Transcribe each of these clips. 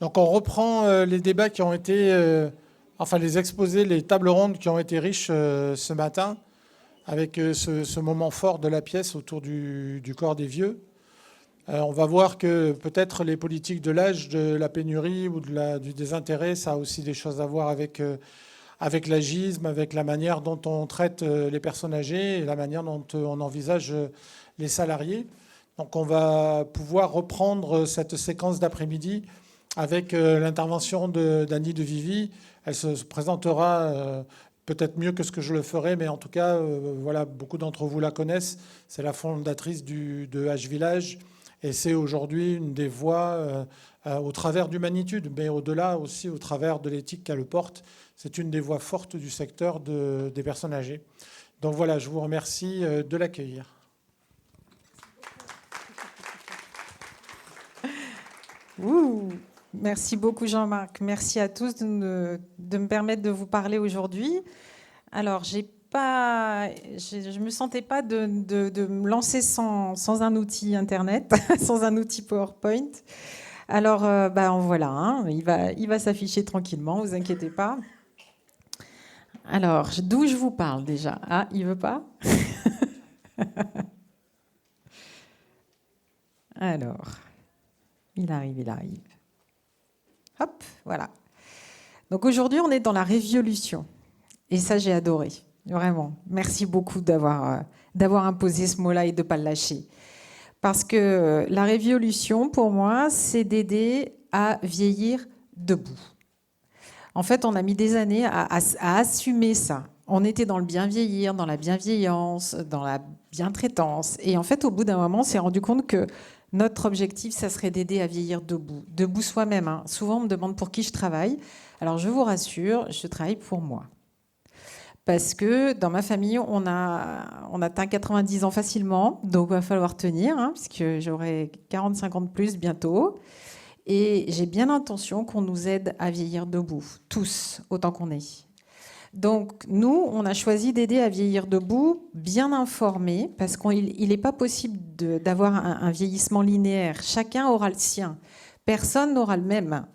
Donc on reprend les débats qui ont été, enfin les exposés, les tables rondes qui ont été riches ce matin, avec ce moment fort de la pièce autour du corps des vieux. On va voir que peut-être les politiques de l'âge, de la pénurie ou du désintérêt, ça a aussi des choses à voir avec l'agisme, avec la manière dont on traite les personnes âgées et la manière dont on envisage les salariés. Donc on va pouvoir reprendre cette séquence d'après-midi avec l'intervention d'Annie de Vivi. Elle se présentera peut-être mieux que ce que je le ferai, mais en tout cas, voilà, beaucoup d'entre vous la connaissent. C'est la fondatrice de H Village et c'est aujourd'hui une des voix au travers d'Humanitude, mais au-delà aussi au travers de l'éthique qu'elle porte. C'est une des voix fortes du secteur des personnes âgées. Donc voilà, je vous remercie de l'accueillir. Merci beaucoup Jean-Marc. Merci à tous de me permettre de vous parler aujourd'hui. Alors, je ne me sentais pas de me lancer sans un outil Internet, sans un outil PowerPoint. Alors, en voilà, hein, il va s'afficher tranquillement, ne vous inquiétez pas. Alors, d'où je vous parle déjà? Ah, il ne veut pas? Alors, il arrive. Hop, voilà. Donc aujourd'hui, on est dans la révolution. Et ça, j'ai adoré. Vraiment. Merci beaucoup d'avoir imposé ce mot-là et de ne pas le lâcher. Parce que la révolution, pour moi, c'est d'aider à vieillir debout. En fait, on a mis des années à assumer ça. On était dans le bien vieillir, dans la bienveillance, dans la bientraitance. Et en fait, au bout d'un moment, on s'est rendu compte que notre objectif, ça serait d'aider à vieillir debout. Debout soi-même. Hein. Souvent, on me demande pour qui je travaille. Alors, je vous rassure, je travaille pour moi. Parce que dans ma famille, on atteint 90 ans facilement, donc il va falloir tenir, hein, puisque j'aurai 45 ans de plus bientôt. Et j'ai bien l'intention qu'on nous aide à vieillir debout, tous, autant qu'on est. Donc nous, on a choisi d'aider à vieillir debout, bien informés, parce qu'il n'est pas possible d'avoir un vieillissement linéaire. Chacun aura le sien. Personne n'aura le même.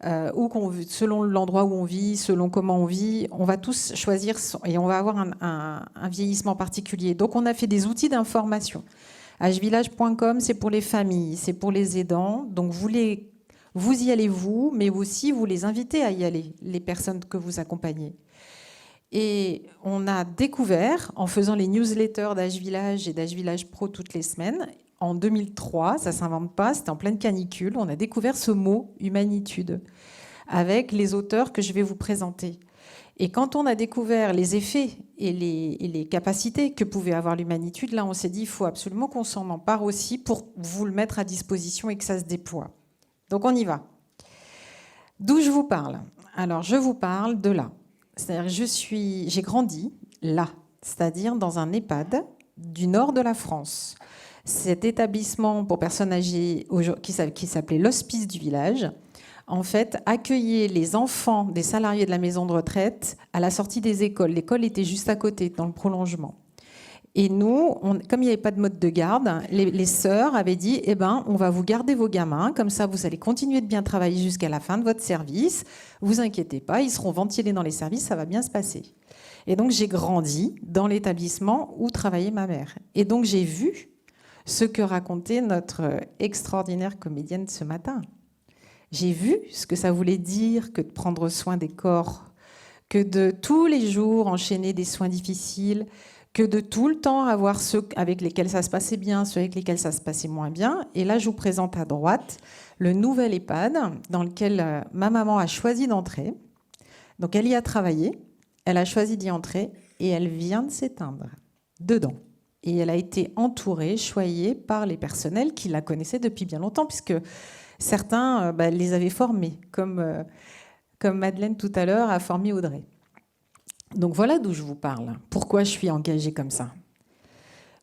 Selon l'endroit où on vit, selon comment on vit, on va tous choisir et on va avoir un vieillissement particulier. Donc on a fait des outils d'information. hvillage.com, c'est pour les familles, c'est pour les aidants. Donc vous y allez vous, mais aussi vous les invitez à y aller, les personnes que vous accompagnez. Et on a découvert, en faisant les newsletters d'H Village et d'H Village Pro toutes les semaines, en 2003, ça ne s'invente pas, c'était en pleine canicule, on a découvert ce mot, humanitude, avec les auteurs que je vais vous présenter. Et quand on a découvert les effets et les capacités que pouvait avoir l'humanitude, là on s'est dit, il faut absolument qu'on s'en empare aussi pour vous le mettre à disposition et que ça se déploie. Donc on y va. D'où je vous parle? Alors je vous parle de là. C'est-à-dire j'ai grandi là, c'est-à-dire dans un EHPAD du nord de la France. Cet établissement pour personnes âgées qui s'appelait l'Hospice du Village, en fait, accueillait les enfants des salariés de la maison de retraite à la sortie des écoles. L'école était juste à côté, dans le prolongement. Et nous, comme il n'y avait pas de mode de garde, les sœurs avaient dit « Eh ben, on va vous garder vos gamins, comme ça vous allez continuer de bien travailler jusqu'à la fin de votre service. Vous inquiétez pas, ils seront ventilés dans les services, ça va bien se passer. » Et donc, j'ai grandi dans l'établissement où travaillait ma mère. Et donc, j'ai vu ce que racontait notre extraordinaire comédienne ce matin. J'ai vu ce que ça voulait dire que de prendre soin des corps, que de tous les jours enchaîner des soins difficiles, que de tout le temps avoir ceux avec lesquels ça se passait bien, ceux avec lesquels ça se passait moins bien. Et là, je vous présente à droite le nouvel EHPAD dans lequel ma maman a choisi d'entrer. Donc elle y a travaillé, elle a choisi d'y entrer et elle vient de s'éteindre dedans. Et elle a été entourée, choyée par les personnels qui la connaissaient depuis bien longtemps, puisque certains les avaient formés, comme Madeleine tout à l'heure a formé Audrey. Donc voilà d'où je vous parle. Pourquoi je suis engagée comme ça?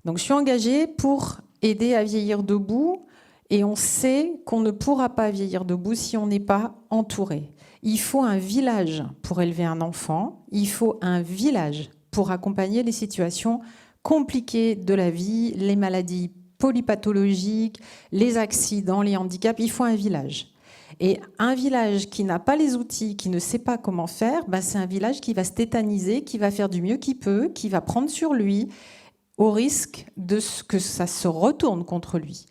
Donc je suis engagée pour aider à vieillir debout, et on sait qu'on ne pourra pas vieillir debout si on n'est pas entouré. Il faut un village pour élever un enfant, il faut un village pour accompagner les situations compliquées de la vie, les maladies polypathologiques, les accidents, les handicaps, il faut un village. Et un village qui n'a pas les outils, qui ne sait pas comment faire, c'est un village qui va se tétaniser, qui va faire du mieux qu'il peut, qui va prendre sur lui, au risque de que ça se retourne contre lui.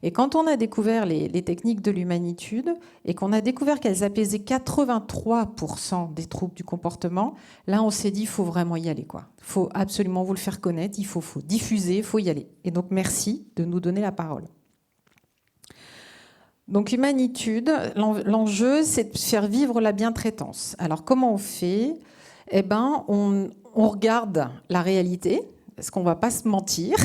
Et quand on a découvert les techniques de l'humanitude et qu'on a découvert qu'elles apaisaient 83% des troubles du comportement, là on s'est dit il faut vraiment y aller, quoi. Il faut absolument vous le faire connaître, il faut diffuser, il faut y aller. Et donc merci de nous donner la parole. Donc humanitude, l'enjeu c'est de faire vivre la bientraitance. Alors comment on fait ? On regarde la réalité, parce qu'on ne va pas se mentir.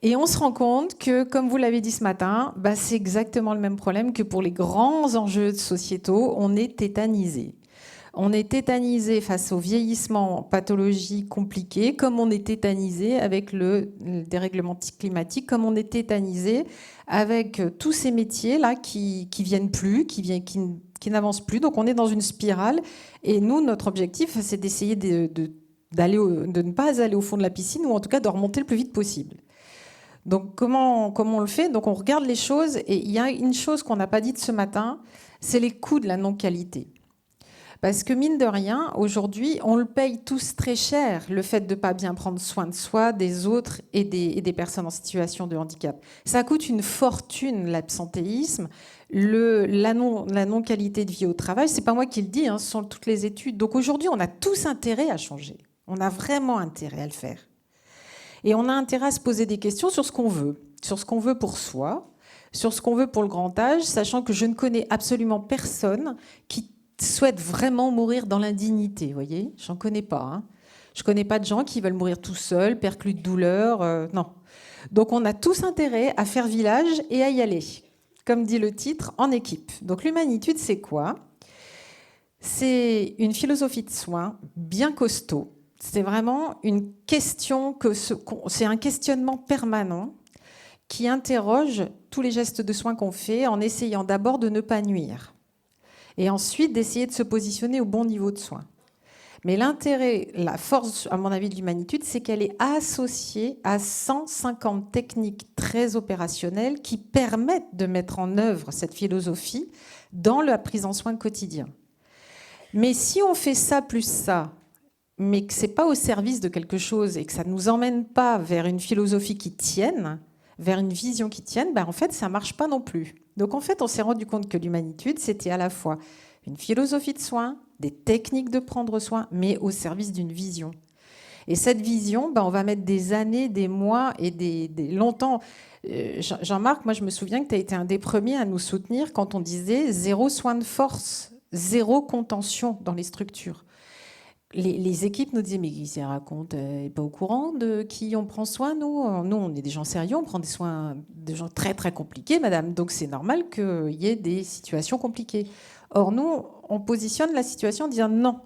Et on se rend compte que, comme vous l'avez dit ce matin, c'est exactement le même problème que pour les grands enjeux sociétaux. On est tétanisé. On est tétanisé face au vieillissement, pathologies compliquées, comme on est tétanisé avec le dérèglement climatique, comme on est tétanisé avec tous ces métiers-là qui viennent plus, qui n'avancent plus. Donc on est dans une spirale. Et nous, notre objectif, c'est d'essayer de ne pas aller au fond de la piscine, ou en tout cas de remonter le plus vite possible. Donc comment on le fait ? Donc on regarde les choses, et il y a une chose qu'on n'a pas dite ce matin, c'est les coûts de la non-qualité. Parce que mine de rien, aujourd'hui, on le paye tous très cher, le fait de ne pas bien prendre soin de soi, des autres et des personnes en situation de handicap. Ça coûte une fortune, l'absentéisme, la non-qualité de vie au travail. Ce n'est pas moi qui le dis, ce sont toutes les études. Donc aujourd'hui, on a tous intérêt à changer. On a vraiment intérêt à le faire. Et on a intérêt à se poser des questions sur ce qu'on veut pour soi, sur ce qu'on veut pour le grand âge, sachant que je ne connais absolument personne qui souhaite vraiment mourir dans l'indignité. Vous voyez, j'en connais pas. Je connais pas de gens qui veulent mourir tout seuls, perclus de douleur. Non. Donc on a tous intérêt à faire village et à y aller. Comme dit le titre, en équipe. Donc l'humanitude, c'est quoi ? C'est une philosophie de soins bien costaud. C'est vraiment une question, c'est un questionnement permanent qui interroge tous les gestes de soins qu'on fait en essayant d'abord de ne pas nuire et ensuite d'essayer de se positionner au bon niveau de soins. Mais l'intérêt, la force, à mon avis, de l'humanitude, c'est qu'elle est associée à 150 techniques très opérationnelles qui permettent de mettre en œuvre cette philosophie dans la prise en soin quotidien. Mais si on fait ça plus ça, mais que ce n'est pas au service de quelque chose et que ça ne nous emmène pas vers une philosophie qui tienne, vers une vision qui tienne, en fait, ça ne marche pas non plus. Donc, en fait, on s'est rendu compte que l'humanitude, c'était à la fois une philosophie de soins, des techniques de prendre soin, mais au service d'une vision. Et cette vision, on va mettre des années, des mois et des longtemps. Jean-Marc, moi, je me souviens que tu as été un des premiers à nous soutenir quand on disait zéro soin de force, zéro contention dans les structures. Les équipes nous disaient, mais qui s'y raconte, elle n'est pas au courant de qui on prend soin, nous, on est des gens sérieux, on prend des soins de gens très, très compliqués, madame. Donc, c'est normal qu'il y ait des situations compliquées. Or, nous, on positionne la situation en disant, non,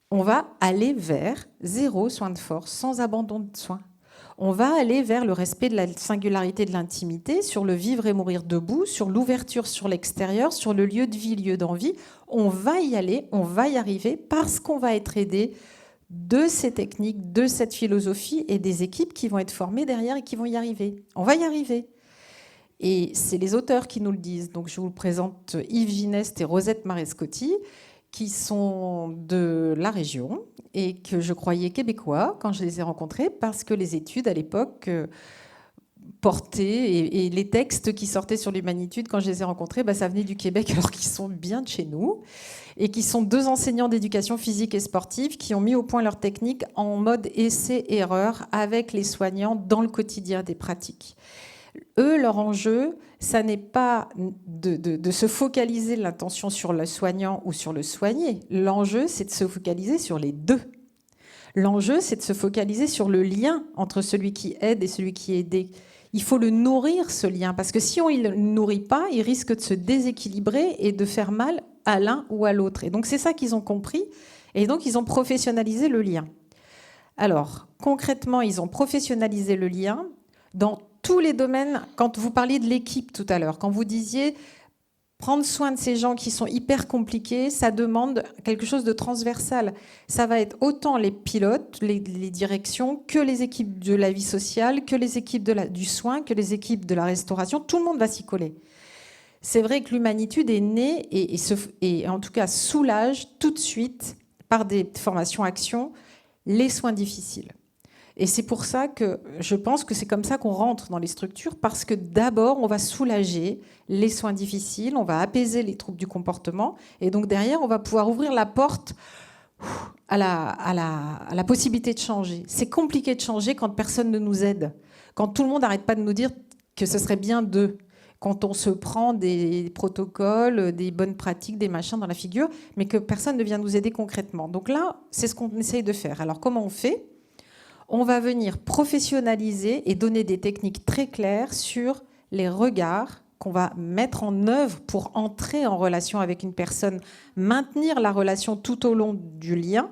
on va aller vers zéro soin de force, sans abandon de soins. On va aller vers le respect de la singularité de l'intimité, sur le vivre et mourir debout, sur l'ouverture sur l'extérieur, sur le lieu de vie, lieu d'envie. On va y aller, on va y arriver parce qu'on va être aidé de ces techniques, de cette philosophie et des équipes qui vont être formées derrière et qui vont y arriver. On va y arriver. Et c'est les auteurs qui nous le disent. Donc je vous présente Yves Gineste et Rosette Marescotti, qui sont de la région et que je croyais québécois quand je les ai rencontrés, parce que les études à l'époque portaient et les textes qui sortaient sur l'humanitude quand je les ai rencontrés, ça venait du Québec, alors qu'ils sont bien de chez nous, et qui sont deux enseignants d'éducation physique et sportive qui ont mis au point leur technique en mode essai-erreur avec les soignants dans le quotidien des pratiques. Eux, leur enjeu, ça n'est pas de se focaliser l'intention sur le soignant ou sur le soigné. L'enjeu, c'est de se focaliser sur les deux. L'enjeu, c'est de se focaliser sur le lien entre celui qui aide et celui qui est aidé. Il faut le nourrir, ce lien, parce que si on ne le nourrit pas, il risque de se déséquilibrer et de faire mal à l'un ou à l'autre. Et donc, c'est ça qu'ils ont compris. Et donc, ils ont professionnalisé le lien. Alors, concrètement, ils ont professionnalisé le lien dans tous les domaines. Quand vous parliez de l'équipe tout à l'heure, quand vous disiez prendre soin de ces gens qui sont hyper compliqués, ça demande quelque chose de transversal. Ça va être autant les pilotes, les directions, que les équipes de la vie sociale, que les équipes du soin, que les équipes de la restauration. Tout le monde va s'y coller. c'est vrai que l'humanitude est née et en tout cas soulage tout de suite, par des formations actions, les soins difficiles. Et c'est pour ça que je pense que c'est comme ça qu'on rentre dans les structures, parce que d'abord, on va soulager les soins difficiles, on va apaiser les troubles du comportement, et donc derrière, on va pouvoir ouvrir la porte à la possibilité de changer. C'est compliqué de changer quand personne ne nous aide, quand tout le monde n'arrête pas de nous dire que ce serait bien d'eux, quand on se prend des protocoles, des bonnes pratiques, des machins dans la figure, mais que personne ne vient nous aider concrètement. Donc là, c'est ce qu'on essaye de faire. Alors comment on fait ? On va venir professionnaliser et donner des techniques très claires sur les regards qu'on va mettre en œuvre pour entrer en relation avec une personne, maintenir la relation tout au long du lien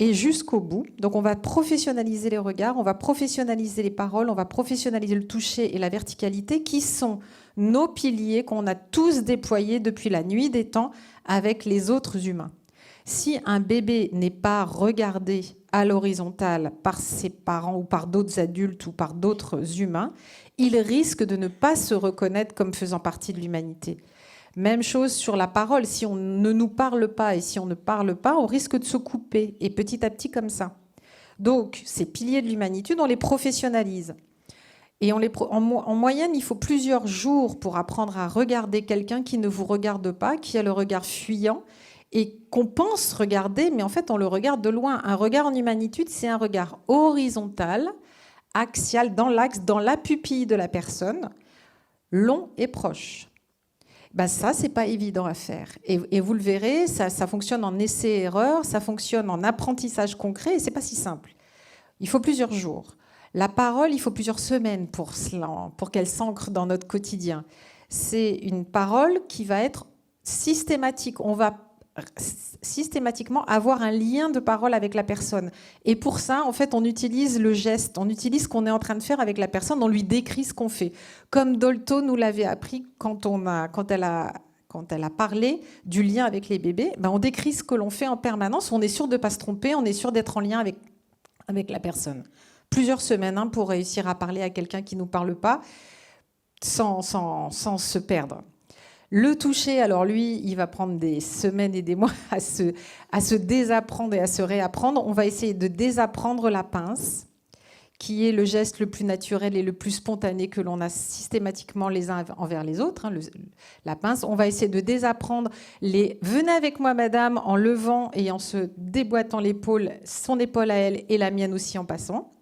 et jusqu'au bout. Donc on va professionnaliser les regards, on va professionnaliser les paroles, on va professionnaliser le toucher et la verticalité, qui sont nos piliers qu'on a tous déployés depuis la nuit des temps avec les autres humains. Si un bébé n'est pas regardé à l'horizontale par ses parents ou par d'autres adultes ou par d'autres humains, il risque de ne pas se reconnaître comme faisant partie de l'humanité. Même chose sur la parole. Si on ne nous parle pas et si on ne parle pas, on risque de se couper, et petit à petit comme ça. Donc, ces piliers de l'humanitude, on les professionnalise. Et en moyenne, il faut plusieurs jours pour apprendre à regarder quelqu'un qui ne vous regarde pas, qui a le regard fuyant, et qu'on pense regarder, mais en fait, on le regarde de loin. Un regard en humanitude, c'est un regard horizontal, axial, dans l'axe, dans la pupille de la personne, long et proche. Ben ça, c'est pas évident à faire. Et vous le verrez, ça fonctionne en essai-erreur, ça fonctionne en apprentissage concret, et c'est pas si simple. Il faut plusieurs jours. La parole, il faut plusieurs semaines pour qu'elle s'ancre dans notre quotidien. C'est une parole qui va être systématique. On va systématiquement avoir un lien de parole avec la personne. Et pour ça, en fait, on utilise le geste, on utilise ce qu'on est en train de faire avec la personne, on lui décrit ce qu'on fait. Comme Dolto nous l'avait appris quand elle a parlé du lien avec les bébés, ben on décrit ce que l'on fait en permanence, on est sûr de ne pas se tromper, on est sûr d'être en lien avec la personne. Plusieurs semaines pour réussir à parler à quelqu'un qui ne nous parle pas sans se perdre. Le toucher, alors lui, il va prendre des semaines et des mois à se désapprendre et à se réapprendre. On va essayer de désapprendre la pince, qui est le geste le plus naturel et le plus spontané que l'on a systématiquement les uns envers les autres, la pince. On va essayer de désapprendre les « venez avec moi madame » en levant et en se déboîtant l'épaule, son épaule à elle et la mienne aussi en passant.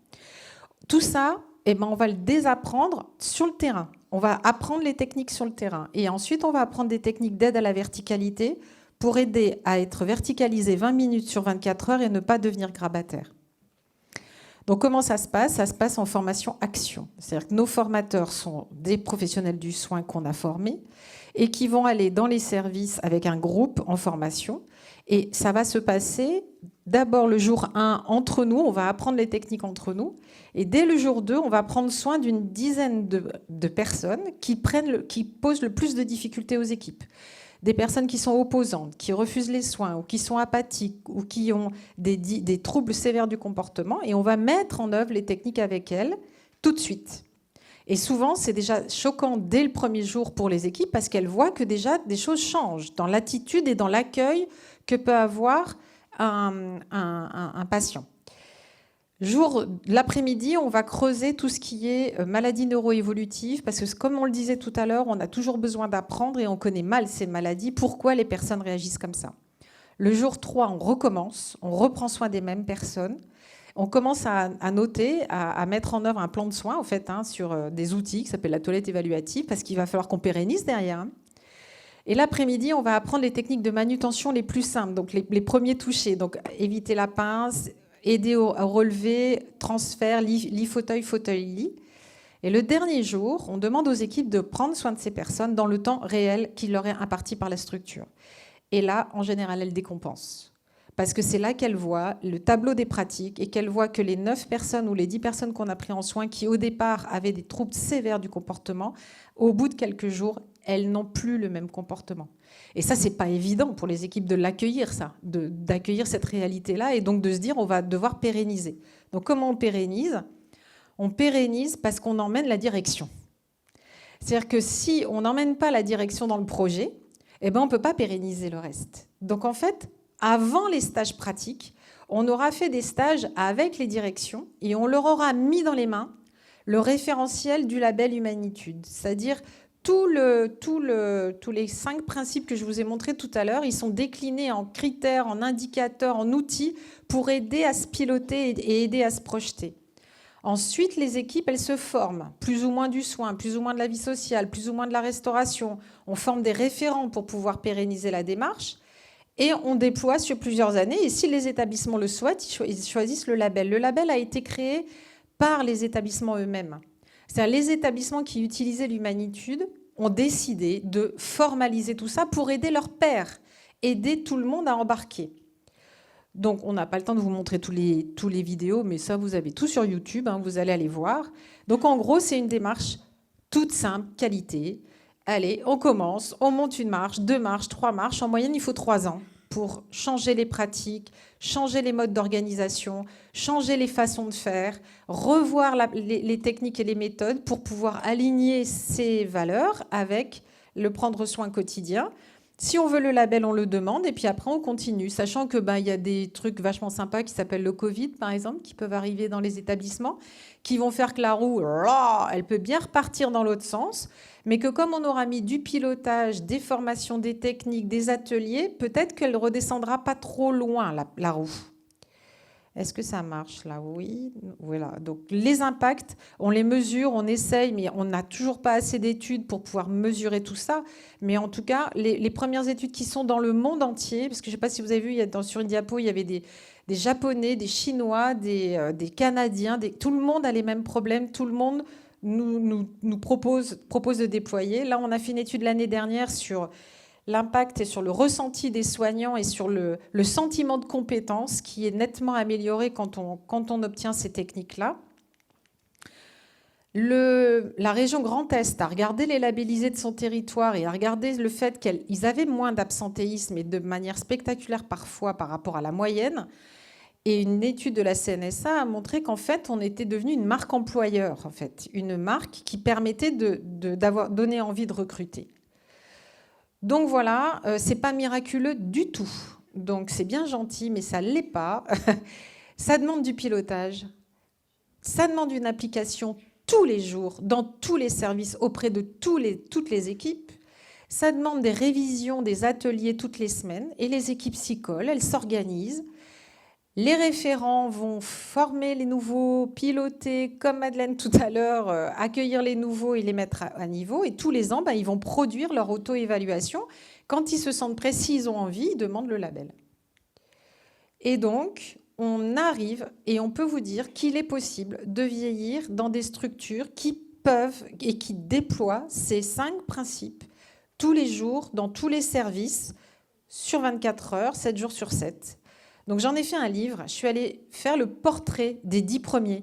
Tout ça, on va le désapprendre sur le terrain. On va apprendre les techniques sur le terrain. Et ensuite, on va apprendre des techniques d'aide à la verticalité pour aider à être verticalisé 20 minutes sur 24 heures et ne pas devenir grabataire. Donc, comment ça se passe ? Ça se passe en formation action. C'est-à-dire que nos formateurs sont des professionnels du soin qu'on a formés et qui vont aller dans les services avec un groupe en formation. Et ça va se passer d'abord le jour 1 entre nous, on va apprendre les techniques entre nous. Et dès le jour 2, on va prendre soin d'une dizaine de personnes qui posent le plus de difficultés aux équipes. Des personnes qui sont opposantes, qui refusent les soins, ou qui sont apathiques, ou qui ont des troubles sévères du comportement. Et on va mettre en œuvre les techniques avec elles tout de suite. Et souvent, c'est déjà choquant dès le premier jour pour les équipes parce qu'elles voient que déjà des choses changent dans l'attitude et dans l'accueil que peut avoir un patient. L'après-midi, on va creuser tout ce qui est maladies neuroévolutives parce que, comme on le disait tout à l'heure, on a toujours besoin d'apprendre et on connaît mal ces maladies, pourquoi les personnes réagissent comme ça. Le jour 3, on recommence, on reprend soin des mêmes personnes. On commence à noter, à mettre en œuvre un plan de soins en fait, sur des outils qui s'appellent la toilette évaluative parce qu'il va falloir qu'on pérennise derrière. Et l'après-midi, on va apprendre les techniques de manutention les plus simples, donc les premiers touchés. Donc éviter la pince, aider au relevé, transfert, lit fauteuil, fauteuil lit. Et le dernier jour, on demande aux équipes de prendre soin de ces personnes dans le temps réel qui leur est imparti par la structure. Et là, en général, elles décompensent. Parce que c'est là qu'elles voient le tableau des pratiques et qu'elles voient que les 9 personnes ou les 10 personnes qu'on a pris en soin qui, au départ, avaient des troubles sévères du comportement, au bout de quelques jours, elles n'ont plus le même comportement. Et ça, c'est pas évident pour les équipes de l'accueillir, ça, d'accueillir cette réalité-là et donc de se dire on va devoir pérenniser. Donc comment on pérennise ? On pérennise parce qu'on emmène la direction. C'est-à-dire que si on n'emmène pas la direction dans le projet, eh ben, on ne peut pas pérenniser le reste. Donc en fait, avant les stages pratiques, on aura fait des stages avec les directions et on leur aura mis dans les mains le référentiel du label Humanitude. C'est-à-dire tous les 5 principes que je vous ai montrés tout à l'heure, ils sont déclinés en critères, en indicateurs, en outils pour aider à se piloter et aider à se projeter. Ensuite, les équipes, elles se forment, plus ou moins du soin, plus ou moins de la vie sociale, plus ou moins de la restauration. On forme des référents pour pouvoir pérenniser la démarche et on déploie sur plusieurs années. Et si les établissements le souhaitent, ils choisissent le label. Le label a été créé par les établissements eux-mêmes. C'est-à-dire les établissements qui utilisaient l'Humanitude ont décidé de formaliser tout ça pour aider leurs pairs, aider tout le monde à embarquer. Donc, on n'a pas le temps de vous montrer tous les vidéos, mais ça, vous avez tout sur YouTube, hein, vous allez aller voir. Donc, en gros, c'est une démarche toute simple, qualité. Allez, on commence, on monte une marche, 2 marches, 3 marches. En moyenne, il faut 3 ans pour changer les pratiques, changer les modes d'organisation, changer les façons de faire, revoir les techniques et les méthodes pour pouvoir aligner ces valeurs avec le prendre soin quotidien. Si on veut le label, on le demande et puis après on continue, sachant que y a des trucs vachement sympas qui s'appellent le Covid, par exemple, qui peuvent arriver dans les établissements, qui vont faire que la roue, elle peut bien repartir dans l'autre sens, mais que comme on aura mis du pilotage, des formations, des techniques, des ateliers, peut-être qu'elle ne redescendra pas trop loin, la roue. Est-ce que ça marche là? Oui. Voilà. Donc les impacts, on les mesure, on essaye, mais on n'a toujours pas assez d'études pour pouvoir mesurer tout ça. Mais en tout cas, les premières études qui sont dans le monde entier, parce que je ne sais pas si vous avez vu, sur une diapo, il y avait des Japonais, des Chinois, des Canadiens, tout le monde a les mêmes problèmes, tout le monde nous propose de déployer. Là, on a fait une étude l'année dernière sur l'impact est sur le ressenti des soignants et sur le sentiment de compétence qui est nettement amélioré quand on obtient ces techniques-là. La région Grand Est a regardé les labellisés de son territoire et a regardé le fait qu'ils avaient moins d'absentéisme et de manière spectaculaire parfois par rapport à la moyenne. Et une étude de la CNSA a montré qu'en fait, on était devenu une marque employeur, en fait, une marque qui permettait d'avoir donné envie de recruter. Donc voilà, c'est pas miraculeux du tout. Donc c'est bien gentil, mais ça l'est pas. Ça demande du pilotage. Ça demande une application tous les jours, dans tous les services, auprès de toutes les équipes. Ça demande des révisions, des ateliers toutes les semaines. Et les équipes s'y collent, elles s'organisent. Les référents vont former les nouveaux, piloter, comme Madeleine tout à l'heure, accueillir les nouveaux et les mettre à niveau. Et tous les ans, ils vont produire leur auto-évaluation. Quand ils se sentent prêts, s'ils ont envie, ils demandent le label. Et donc, on arrive et on peut vous dire qu'il est possible de vieillir dans des structures qui peuvent et qui déploient ces 5 principes tous les jours, dans tous les services, sur 24 heures, 7 jours sur 7. Donc j'en ai fait un livre, je suis allée faire le portrait des 10 premiers.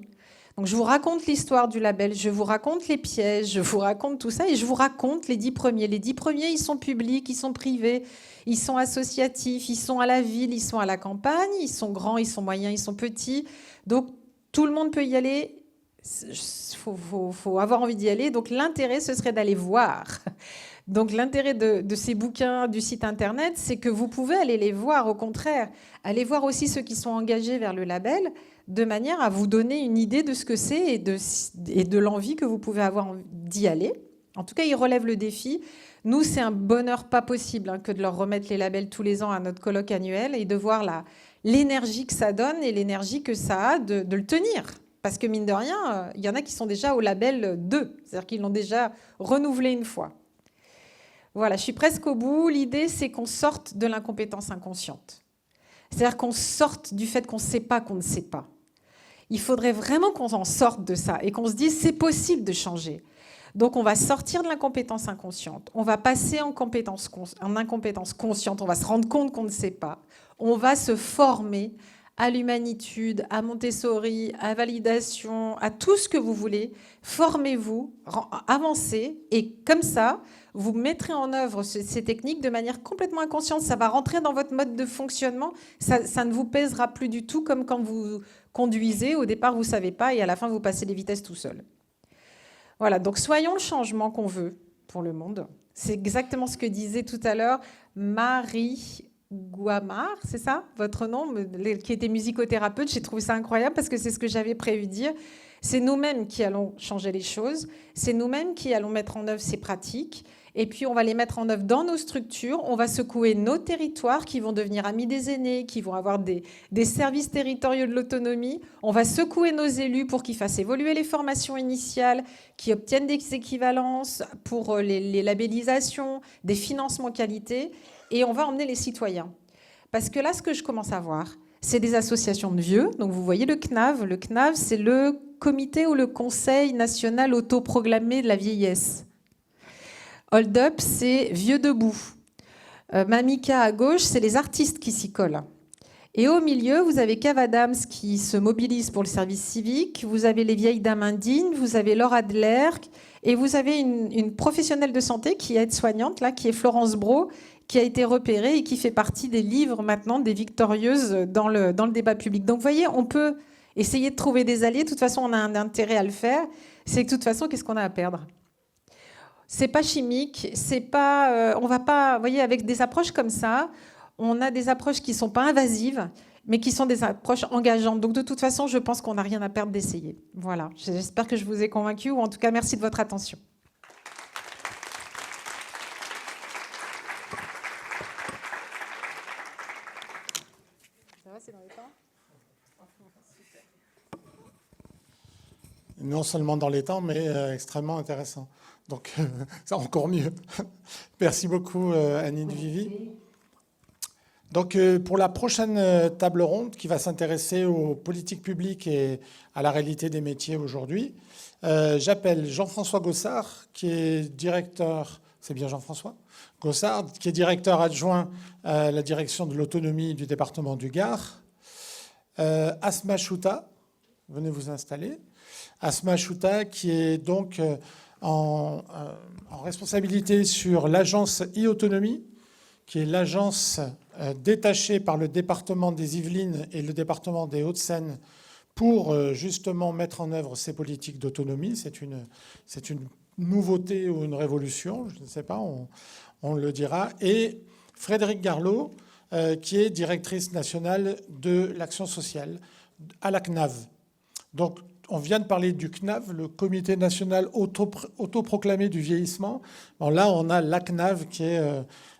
Donc je vous raconte l'histoire du label, je vous raconte les pièges, je vous raconte tout ça et je vous raconte les 10 premiers. Les 10 premiers, ils sont publics, ils sont privés, ils sont associatifs, ils sont à la ville, ils sont à la campagne, ils sont grands, ils sont moyens, ils sont petits. Donc tout le monde peut y aller, faut avoir envie d'y aller. Donc l'intérêt, ce serait d'aller voir. Donc l'intérêt de ces bouquins du site internet, c'est que vous pouvez aller les voir, au contraire, aller voir aussi ceux qui sont engagés vers le label, de manière à vous donner une idée de ce que c'est et de l'envie que vous pouvez avoir d'y aller. En tout cas, ils relèvent le défi. Nous, c'est un bonheur pas possible que de leur remettre les labels tous les ans à notre colloque annuel et de voir l'énergie que ça donne et l'énergie que ça a de le tenir. Parce que mine de rien, il y en a qui sont déjà au label 2, c'est-à-dire qu'ils l'ont déjà renouvelé une fois. Voilà, je suis presque au bout. L'idée, c'est qu'on sorte de l'incompétence inconsciente. C'est-à-dire qu'on sorte du fait qu'on ne sait pas qu'on ne sait pas. Il faudrait vraiment qu'on en sorte de ça et qu'on se dise c'est possible de changer. Donc on va sortir de l'incompétence inconsciente, on va passer en incompétence consciente, on va se rendre compte qu'on ne sait pas, on va se former à l'humanitude, à Montessori, à validation, à tout ce que vous voulez. Formez-vous, avancez et comme ça, vous mettrez en œuvre ces techniques de manière complètement inconsciente. Ça va rentrer dans votre mode de fonctionnement. Ça ne vous pèsera plus du tout comme quand vous conduisez. Au départ, vous ne savez pas et à la fin, vous passez les vitesses tout seul. Voilà, donc soyons le changement qu'on veut pour le monde. C'est exactement ce que disait tout à l'heure Marie Guamard, c'est ça votre nom, qui était musicothérapeute. J'ai trouvé ça incroyable parce que c'est ce que j'avais prévu de dire. C'est nous-mêmes qui allons changer les choses, c'est nous-mêmes qui allons mettre en œuvre ces pratiques, et puis on va les mettre en œuvre dans nos structures, on va secouer nos territoires qui vont devenir amis des aînés, qui vont avoir des services territoriaux de l'autonomie, on va secouer nos élus pour qu'ils fassent évoluer les formations initiales, qui obtiennent des équivalences pour les labellisations, des financements qualité, et on va emmener les citoyens. Parce que là, ce que je commence à voir, c'est des associations de vieux. Donc vous voyez le CNAV. Le CNAV, c'est le comité ou le Conseil national autoproclamé de la vieillesse. Hold Up, c'est Vieux debout. Mamika à gauche, c'est les artistes qui s'y collent. Et au milieu, vous avez Kev Adams qui se mobilise pour le service civique, vous avez les vieilles dames indignes, vous avez Laura Adler, et vous avez une professionnelle de santé qui est aide-soignante, là, qui est Florence Brault, qui a été repérée et qui fait partie des livres maintenant des victorieuses dans le débat public. Donc vous voyez, on peut essayer de trouver des alliés. De toute façon, on a un intérêt à le faire. C'est que de toute façon, qu'est-ce qu'on a à perdre ? C'est pas chimique, c'est pas, on va pas, vous voyez, avec des approches comme ça, on a des approches qui sont pas invasives, mais qui sont des approches engageantes. Donc de toute façon, je pense qu'on n'a rien à perdre d'essayer. Voilà, j'espère que je vous ai convaincu, ou en tout cas, merci de votre attention. Ça va, c'est dans les temps ? Non seulement dans les temps, mais extrêmement intéressant. Donc, c'est encore mieux. Merci beaucoup, Annie de Vivi. Donc, pour la prochaine table ronde qui va s'intéresser aux politiques publiques et à la réalité des métiers aujourd'hui, j'appelle Jean-François Gossard, qui est directeur, c'est bien Jean-François Gossard, qui est directeur adjoint à la direction de l'autonomie du département du Gard. Asma Chouta, venez vous installer. Asma Chouta, qui est donc en responsabilité sur l'agence e-autonomie, qui est l'agence détachée par le département des Yvelines et le département des Hauts-de-Seine pour justement mettre en œuvre ces politiques d'autonomie. C'est une nouveauté ou une révolution, je ne sais pas, on le dira. Et Frédéric Garlot, qui est directrice nationale de l'action sociale à la CNAV. Donc, on vient de parler du CNAV, le Comité national autoproclamé du vieillissement. Bon, là, on a la CNAV, qui est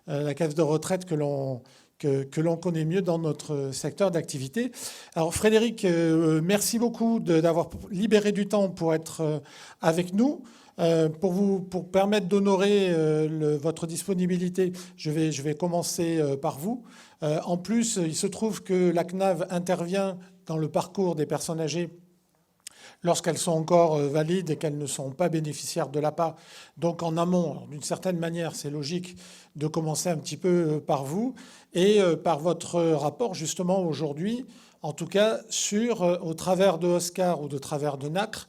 la caisse de retraite que l'on connaît mieux dans notre secteur d'activité. Alors, Frédéric, merci beaucoup d'avoir libéré du temps pour être avec nous. Pour permettre d'honorer votre disponibilité, je vais commencer par vous. En plus, il se trouve que la CNAV intervient dans le parcours des personnes âgées lorsqu'elles sont encore valides et qu'elles ne sont pas bénéficiaires de l'APA. Donc en amont, d'une certaine manière, c'est logique de commencer un petit peu par vous et par votre rapport justement aujourd'hui, en tout cas sur, au travers de Oscar ou de travers de NACRE,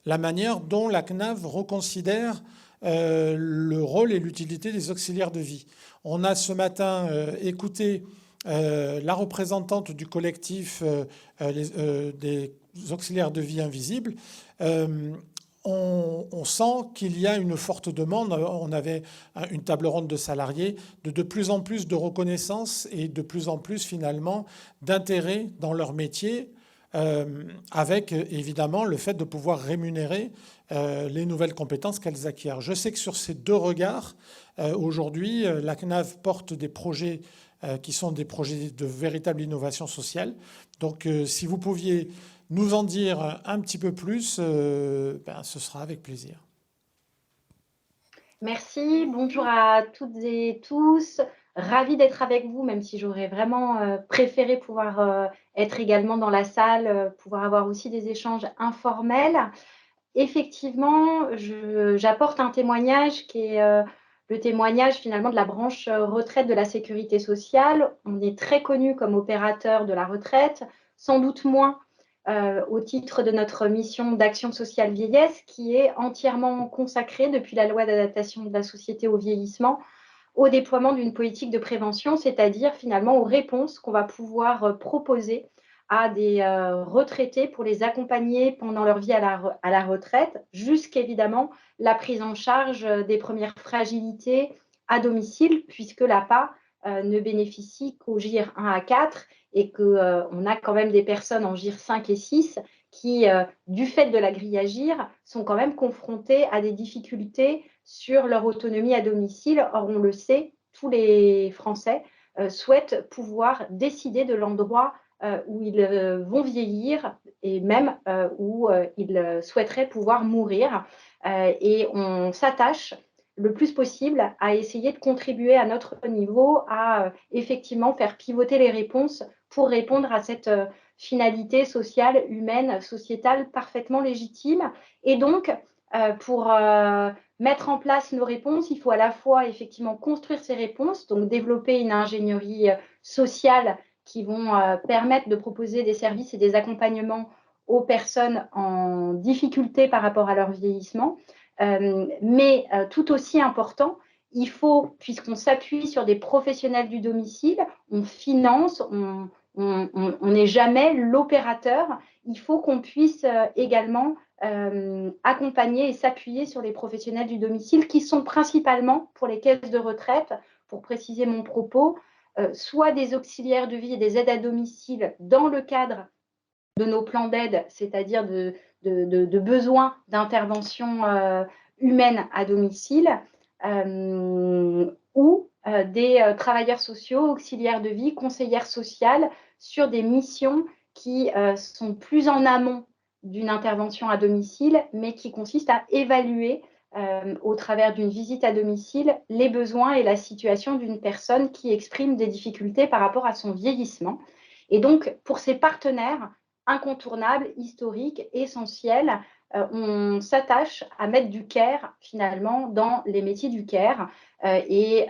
la manière dont la CNAV reconsidère le rôle et l'utilité des auxiliaires de vie. On a ce matin écouté la représentante du collectif des auxiliaires de vie invisibles. On sent qu'il y a une forte demande. On avait une table ronde de salariés, de plus en plus de reconnaissance et de plus en plus finalement d'intérêt dans leur métier, avec évidemment le fait de pouvoir rémunérer les nouvelles compétences qu'elles acquièrent. Je sais que sur ces deux regards, aujourd'hui, la CNAV porte des projets qui sont des projets de véritable innovation sociale. Donc si vous pouviez nous en dire un petit peu plus, ce sera avec plaisir. Merci, bonjour à toutes et tous. Ravie d'être avec vous, même si j'aurais vraiment préféré pouvoir être également dans la salle, pouvoir avoir aussi des échanges informels. Effectivement, j'apporte un témoignage qui est le témoignage finalement de la branche retraite de la sécurité sociale. On est très connu comme opérateur de la retraite, sans doute moins au titre de notre mission d'action sociale vieillesse, qui est entièrement consacrée depuis la loi d'adaptation de la société au vieillissement au déploiement d'une politique de prévention, c'est-à-dire finalement aux réponses qu'on va pouvoir proposer à des retraités pour les accompagner pendant leur vie à la retraite, jusqu'évidemment la prise en charge des premières fragilités à domicile, puisque l'APA ne bénéficie qu'au GIR 1 à 4 et qu'on a quand même des personnes en GIR 5 et 6 qui, du fait de la grille à GIR, sont quand même confrontées à des difficultés sur leur autonomie à domicile. Or, on le sait, tous les Français souhaitent pouvoir décider de l'endroit où ils vont vieillir et même où ils souhaiteraient pouvoir mourir. Et on s'attache le plus possible à essayer de contribuer à notre niveau à effectivement faire pivoter les réponses pour répondre à cette finalité sociale, humaine, sociétale parfaitement légitime. Et donc, pour mettre en place nos réponses, il faut à la fois effectivement construire ces réponses, donc développer une ingénierie sociale qui vont permettre de proposer des services et des accompagnements aux personnes en difficulté par rapport à leur vieillissement. Mais tout aussi important, il faut, puisqu'on s'appuie sur des professionnels du domicile, on finance, on n'est jamais l'opérateur, il faut qu'on puisse également accompagner et s'appuyer sur les professionnels du domicile qui sont principalement, pour les caisses de retraite, pour préciser mon propos, soit des auxiliaires de vie et des aides à domicile dans le cadre de nos plans d'aide, c'est-à-dire de besoins d'intervention humaine à domicile, ou des travailleurs sociaux, auxiliaires de vie, conseillères sociales sur des missions qui sont plus en amont d'une intervention à domicile, mais qui consistent à évaluer au travers d'une visite à domicile les besoins et la situation d'une personne qui exprime des difficultés par rapport à son vieillissement. Et donc, pour ces partenaires incontournables, historiques, essentiels, on s'attache à mettre du care finalement dans les métiers du care. Et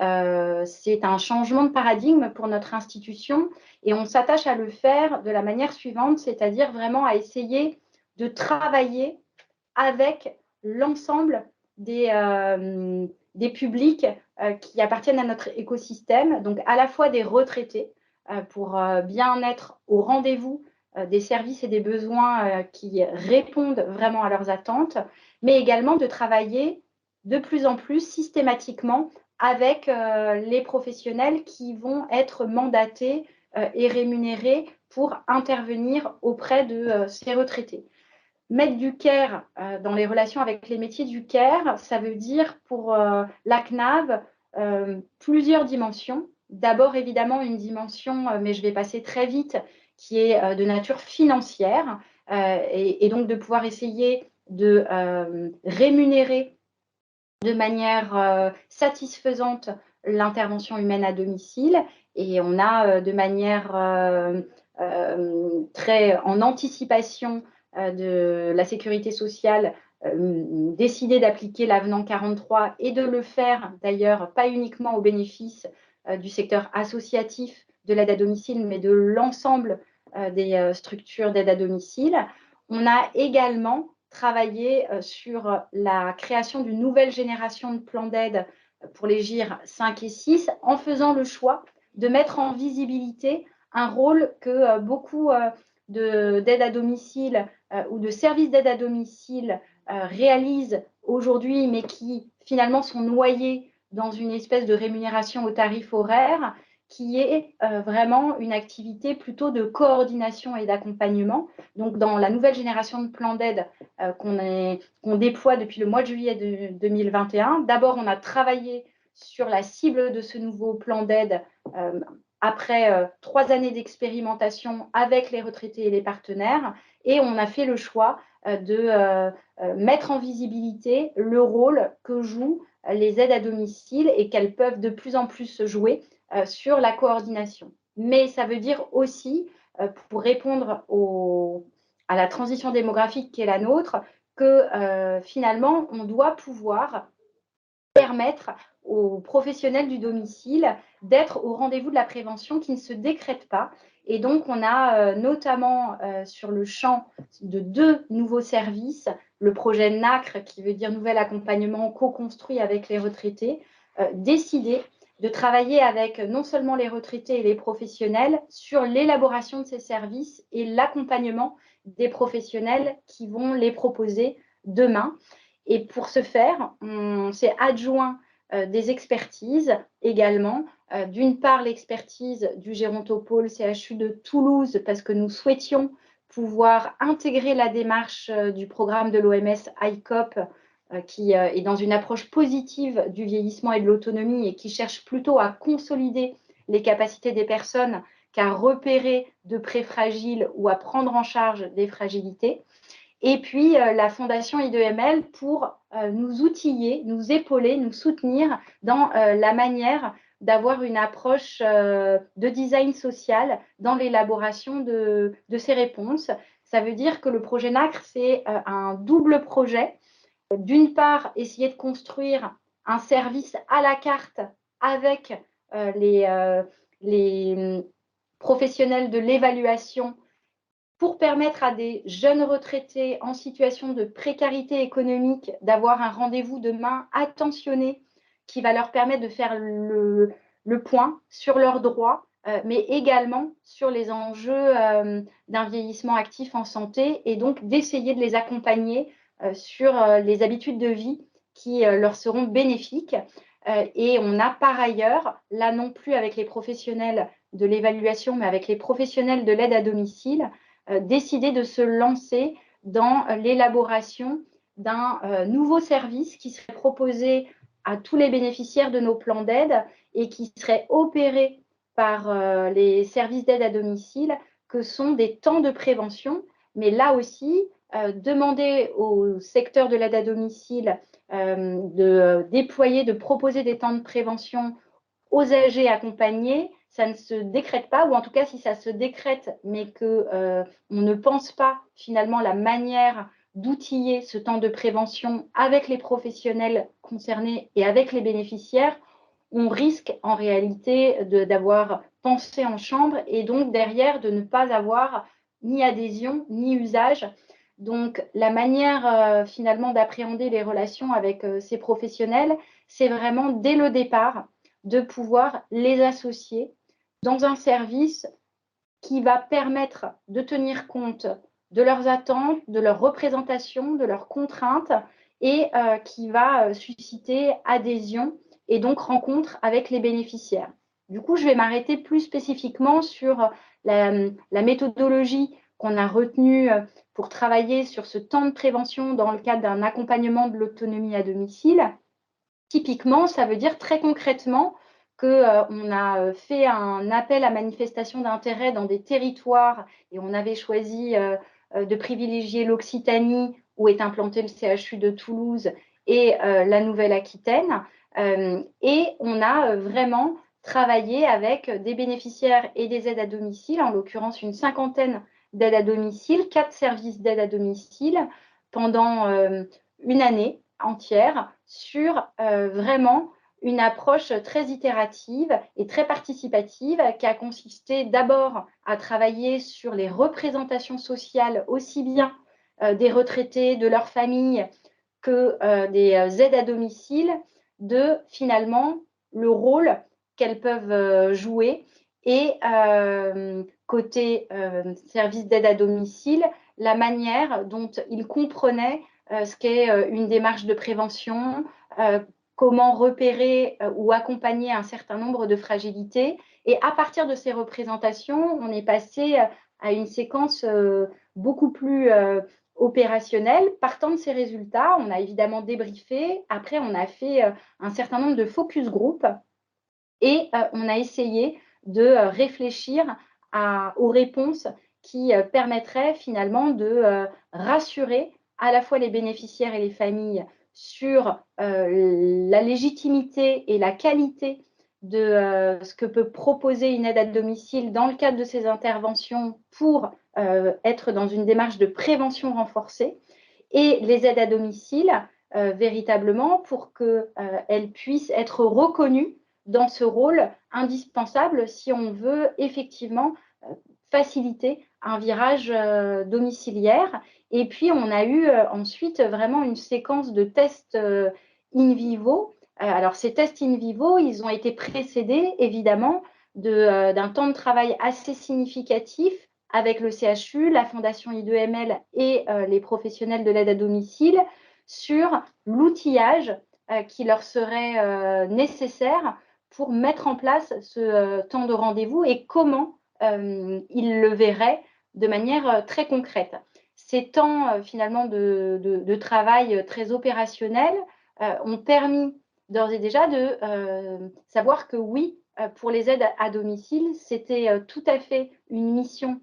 c'est un changement de paradigme pour notre institution et on s'attache à le faire de la manière suivante, c'est-à-dire vraiment à essayer de travailler avec l'ensemble des publics qui appartiennent à notre écosystème, donc à la fois des retraités pour bien être au rendez-vous des services et des besoins qui répondent vraiment à leurs attentes, mais également de travailler de plus en plus systématiquement avec les professionnels qui vont être mandatés et rémunérés pour intervenir auprès de ces retraités. Mettre du care dans les relations avec les métiers du care, ça veut dire pour la CNAV plusieurs dimensions. D'abord, évidemment, une dimension, mais je vais passer très vite, qui est de nature financière et donc de pouvoir essayer de rémunérer de manière satisfaisante l'intervention humaine à domicile. Et on a de manière très en anticipation de la sécurité sociale décidé d'appliquer l'avenant 43 et de le faire d'ailleurs pas uniquement au bénéfice du secteur associatif de l'aide à domicile, mais de l'ensemble des structures d'aide à domicile. On a également travaillé sur la création d'une nouvelle génération de plans d'aide pour les GIR 5 et 6 en faisant le choix de mettre en visibilité un rôle que beaucoup d'aide à domicile ou de services d'aide à domicile réalisent aujourd'hui, mais qui finalement sont noyés dans une espèce de rémunération au tarif horaire, qui est vraiment une activité plutôt de coordination et d'accompagnement. Donc, dans la nouvelle génération de plans d'aide qu'on déploie depuis le mois de juillet 2021, d'abord, on a travaillé sur la cible de ce nouveau plan d'aide après 3 années d'expérimentation avec les retraités et les partenaires, et on a fait le choix de mettre en visibilité le rôle que jouent les aides à domicile et qu'elles peuvent de plus en plus jouer sur la coordination. Mais ça veut dire aussi, pour répondre à la transition démographique qui est la nôtre, que finalement, on doit pouvoir permettre aux professionnels du domicile d'être au rendez-vous de la prévention qui ne se décrète pas. Et donc, on a notamment sur le champ de 2 nouveaux services, le projet NACRE, qui veut dire Nouvel Accompagnement co-construit avec les retraités, décidé de travailler avec non seulement les retraités et les professionnels sur l'élaboration de ces services et l'accompagnement des professionnels qui vont les proposer demain. Et pour ce faire, on s'est adjoint des expertises également. D'une part, l'expertise du Gérontopôle CHU de Toulouse, parce que nous souhaitions pouvoir intégrer la démarche du programme de l'OMS ICOP, qui est dans une approche positive du vieillissement et de l'autonomie et qui cherche plutôt à consolider les capacités des personnes qu'à repérer de préfragiles ou à prendre en charge des fragilités. Et puis la Fondation I2ML pour nous outiller, nous épauler, nous soutenir dans la manière d'avoir une approche de design social dans l'élaboration de ces réponses. Ça veut dire que le projet NACRE, c'est un double projet. D'une part, essayer de construire un service à la carte avec les professionnels de l'évaluation pour permettre à des jeunes retraités en situation de précarité économique d'avoir un rendez-vous demain attentionné qui va leur permettre de faire le point sur leurs droits, mais également sur les enjeux d'un vieillissement actif en santé et donc d'essayer de les accompagner sur les habitudes de vie qui leur seront bénéfiques. Et on a par ailleurs, là non plus avec les professionnels de l'évaluation, mais avec les professionnels de l'aide à domicile, décidé de se lancer dans l'élaboration d'un nouveau service qui serait proposé à tous les bénéficiaires de nos plans d'aide et qui serait opéré par les services d'aide à domicile, que sont des temps de prévention. Mais là aussi, demander au secteur de l'aide à domicile de déployer, de proposer des temps de prévention aux âgés accompagnés, ça ne se décrète pas, ou en tout cas si ça se décrète, mais qu'on ne pense pas finalement la manière d'outiller ce temps de prévention avec les professionnels concernés et avec les bénéficiaires, on risque en réalité d'avoir pensé en chambre et donc derrière de ne pas avoir ni adhésion ni usage. Donc la manière finalement d'appréhender les relations avec ces professionnels, c'est vraiment dès le départ de pouvoir les associer dans un service qui va permettre de tenir compte de leurs attentes, de leurs représentations, de leurs contraintes et qui va susciter adhésion et donc rencontre avec les bénéficiaires. Du coup, je vais m'arrêter plus spécifiquement sur la méthodologie qu'on a retenue pour travailler sur ce temps de prévention dans le cadre d'un accompagnement de l'autonomie à domicile. Typiquement, ça veut dire très concrètement qu'on a fait un appel à manifestation d'intérêt dans des territoires et on avait choisi de privilégier l'Occitanie où est implanté le CHU de Toulouse et la Nouvelle-Aquitaine. Et on a vraiment travaillé avec des bénéficiaires et des aides à domicile, en l'occurrence une cinquantaine d'aides à domicile, 4 services d'aide à domicile pendant une année entière sur vraiment une approche très itérative et très participative qui a consisté d'abord à travailler sur les représentations sociales aussi bien des retraités, de leurs familles que des aides à domicile, de finalement le rôle qu'elles peuvent jouer et côté service d'aide à domicile, la manière dont ils comprenaient ce qu'est une démarche de prévention, comment repérer ou accompagner un certain nombre de fragilités. Et à partir de ces représentations, on est passé à une séquence beaucoup plus opérationnelle. Partant de ces résultats, on a évidemment débriefé. Après, on a fait un certain nombre de focus group et on a essayé de réfléchir aux réponses qui permettraient finalement de rassurer à la fois les bénéficiaires et les familles sur la légitimité et la qualité de ce que peut proposer une aide à domicile dans le cadre de ces interventions pour être dans une démarche de prévention renforcée, et les aides à domicile véritablement pour qu'elles puissent être reconnues dans ce rôle indispensable si on veut effectivement faciliter un virage domiciliaire. Et puis, on a eu ensuite vraiment une séquence de tests in vivo Alors, ces tests in vivo, ils ont été précédés, évidemment, d'un temps de travail assez significatif avec le CHU, la Fondation I2ML et les professionnels de l'aide à domicile sur l'outillage qui leur serait nécessaire pour mettre en place ce temps de rendez-vous et comment ils le verraient de manière très concrète. Ces temps finalement de travail très opérationnels ont permis d'ores et déjà de savoir que oui, pour les aides à domicile, c'était tout à fait une mission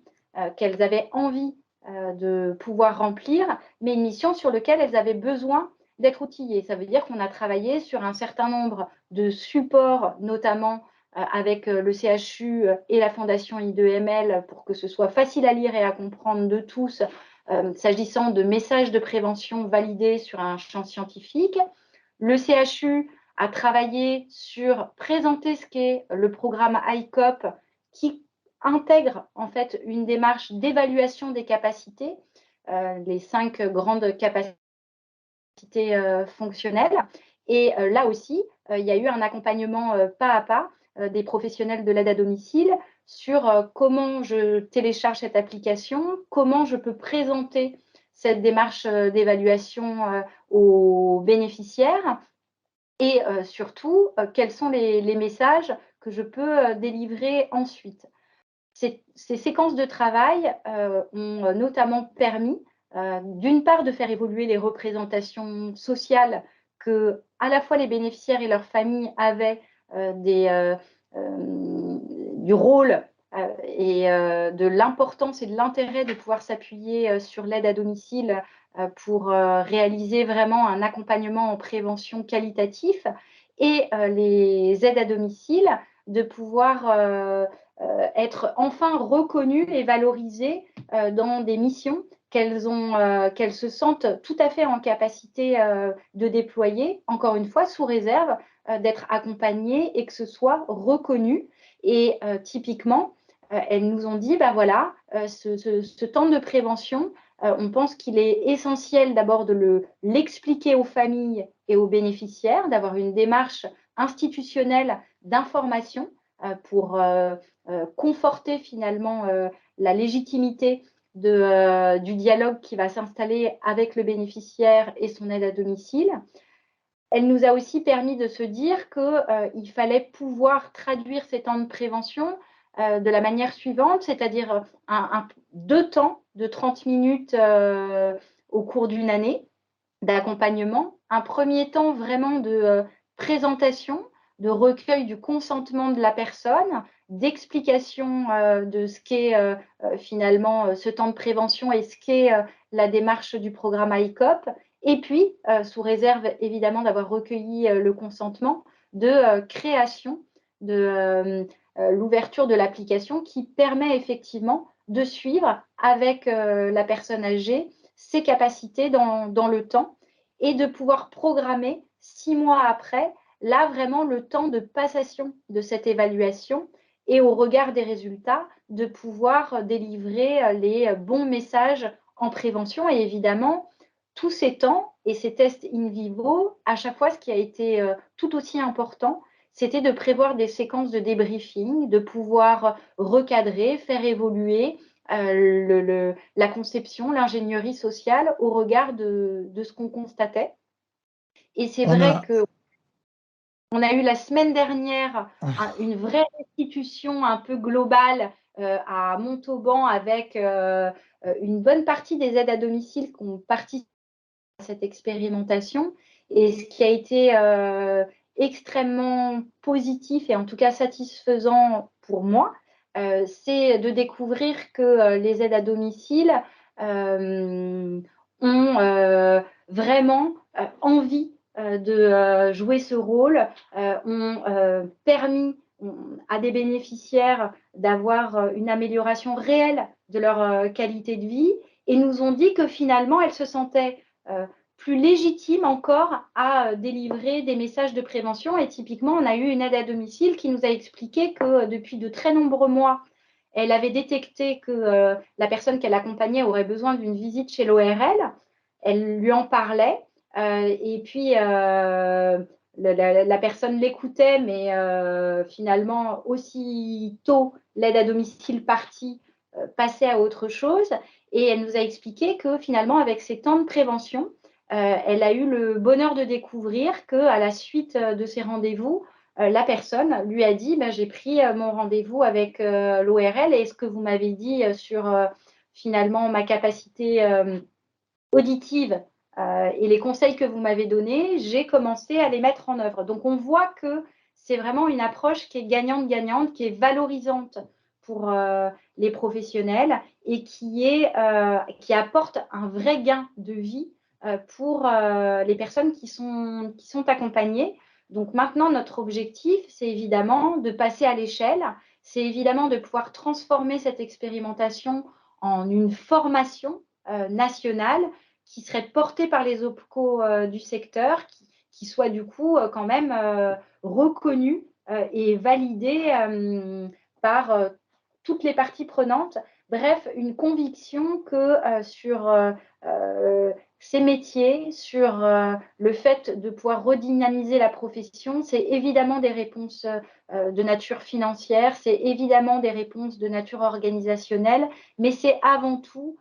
qu'elles avaient envie de pouvoir remplir, mais une mission sur laquelle elles avaient besoin d'être outillées. Ça veut dire qu'on a travaillé sur un certain nombre de supports, notamment avec le CHU et la Fondation I2ML, pour que ce soit facile à lire et à comprendre de tous, s'agissant de messages de prévention validés sur un champ scientifique. Le CHU a travaillé sur présenter ce qu'est le programme ICOP qui intègre en fait une démarche d'évaluation des capacités, les 5 grandes capacités fonctionnelles. Et là aussi, il y a eu un accompagnement pas à pas des professionnels de l'aide à domicile sur comment je télécharge cette application, comment je peux présenter cette démarche d'évaluation aux bénéficiaires et surtout, quels sont les messages que je peux délivrer ensuite. Ces séquences de travail ont notamment permis, d'une part, de faire évoluer les représentations sociales que à la fois les bénéficiaires et leurs familles avaient du rôle et de l'importance et de l'intérêt de pouvoir s'appuyer sur l'aide à domicile pour réaliser vraiment un accompagnement en prévention qualitatif et les aides à domicile de pouvoir être enfin reconnues et valorisées dans des missions qu'elles se sentent tout à fait en capacité de déployer, encore une fois, sous réserve d'être accompagnées et que ce soit reconnu. Et typiquement, elles nous ont dit, ben voilà, ce temps de prévention, on pense qu'il est essentiel d'abord de l'expliquer aux familles et aux bénéficiaires, d'avoir une démarche institutionnelle d'information pour conforter finalement la légitimité du dialogue qui va s'installer avec le bénéficiaire et son aide à domicile. Elle nous a aussi permis de se dire qu'il fallait pouvoir traduire ces temps de prévention de la manière suivante, c'est-à-dire 2 temps de 30 minutes au cours d'une année d'accompagnement. Un premier temps vraiment de présentation, de recueil du consentement de la personne, d'explication de ce qu'est finalement ce temps de prévention et ce qu'est la démarche du programme ICOP. Et puis, sous réserve évidemment d'avoir recueilli le consentement, de création de l'ouverture de l'application qui permet effectivement de suivre avec la personne âgée ses capacités dans le temps et de pouvoir programmer 6 mois après, là vraiment le temps de passation de cette évaluation et au regard des résultats, de pouvoir délivrer les bons messages en prévention. Et évidemment, tous ces temps et ces tests in vivo, à chaque fois, ce qui a été tout aussi important, c'était de prévoir des séquences de débriefing, de pouvoir recadrer, faire évoluer la conception, l'ingénierie sociale au regard de ce qu'on constatait. Et c'est vrai qu'on a eu la semaine dernière une vraie restitution un peu globale à Montauban avec une bonne partie des aides à domicile qui ont participé à cette expérimentation. Et ce qui a été extrêmement positif et en tout cas satisfaisant pour moi, c'est de découvrir que les aides à domicile ont vraiment envie de jouer ce rôle, ont permis à des bénéficiaires d'avoir une amélioration réelle de leur qualité de vie et nous ont dit que finalement, elles se sentaient plus légitimes encore à délivrer des messages de prévention. Et typiquement, on a eu une aide à domicile qui nous a expliqué que depuis de très nombreux mois, elle avait détecté que la personne qu'elle accompagnait aurait besoin d'une visite chez l'ORL. Elle lui en parlait. Et puis, la personne l'écoutait, mais finalement, aussitôt l'aide à domicile partie, passait à autre chose. Et elle nous a expliqué que finalement, avec ces temps de prévention, elle a eu le bonheur de découvrir qu'à la suite de ces rendez-vous, la personne lui a dit j'ai pris mon rendez-vous avec l'ORL et ce que vous m'avez dit sur finalement ma capacité auditive et les conseils que vous m'avez donnés, j'ai commencé à les mettre en œuvre. Donc on voit que c'est vraiment une approche qui est gagnante-gagnante, qui est valorisante pour les professionnels et qui apporte un vrai gain de vie pour les personnes qui sont accompagnées. Donc maintenant, notre objectif, c'est évidemment de passer à l'échelle, c'est évidemment de pouvoir transformer cette expérimentation en une formation nationale qui serait portée par les OPCO du secteur, qui soit du coup quand même reconnue et validée par toutes les parties prenantes. Bref, une conviction que sur ces métiers, sur le fait de pouvoir redynamiser la profession, c'est évidemment des réponses de nature financière, c'est évidemment des réponses de nature organisationnelle, mais c'est avant tout,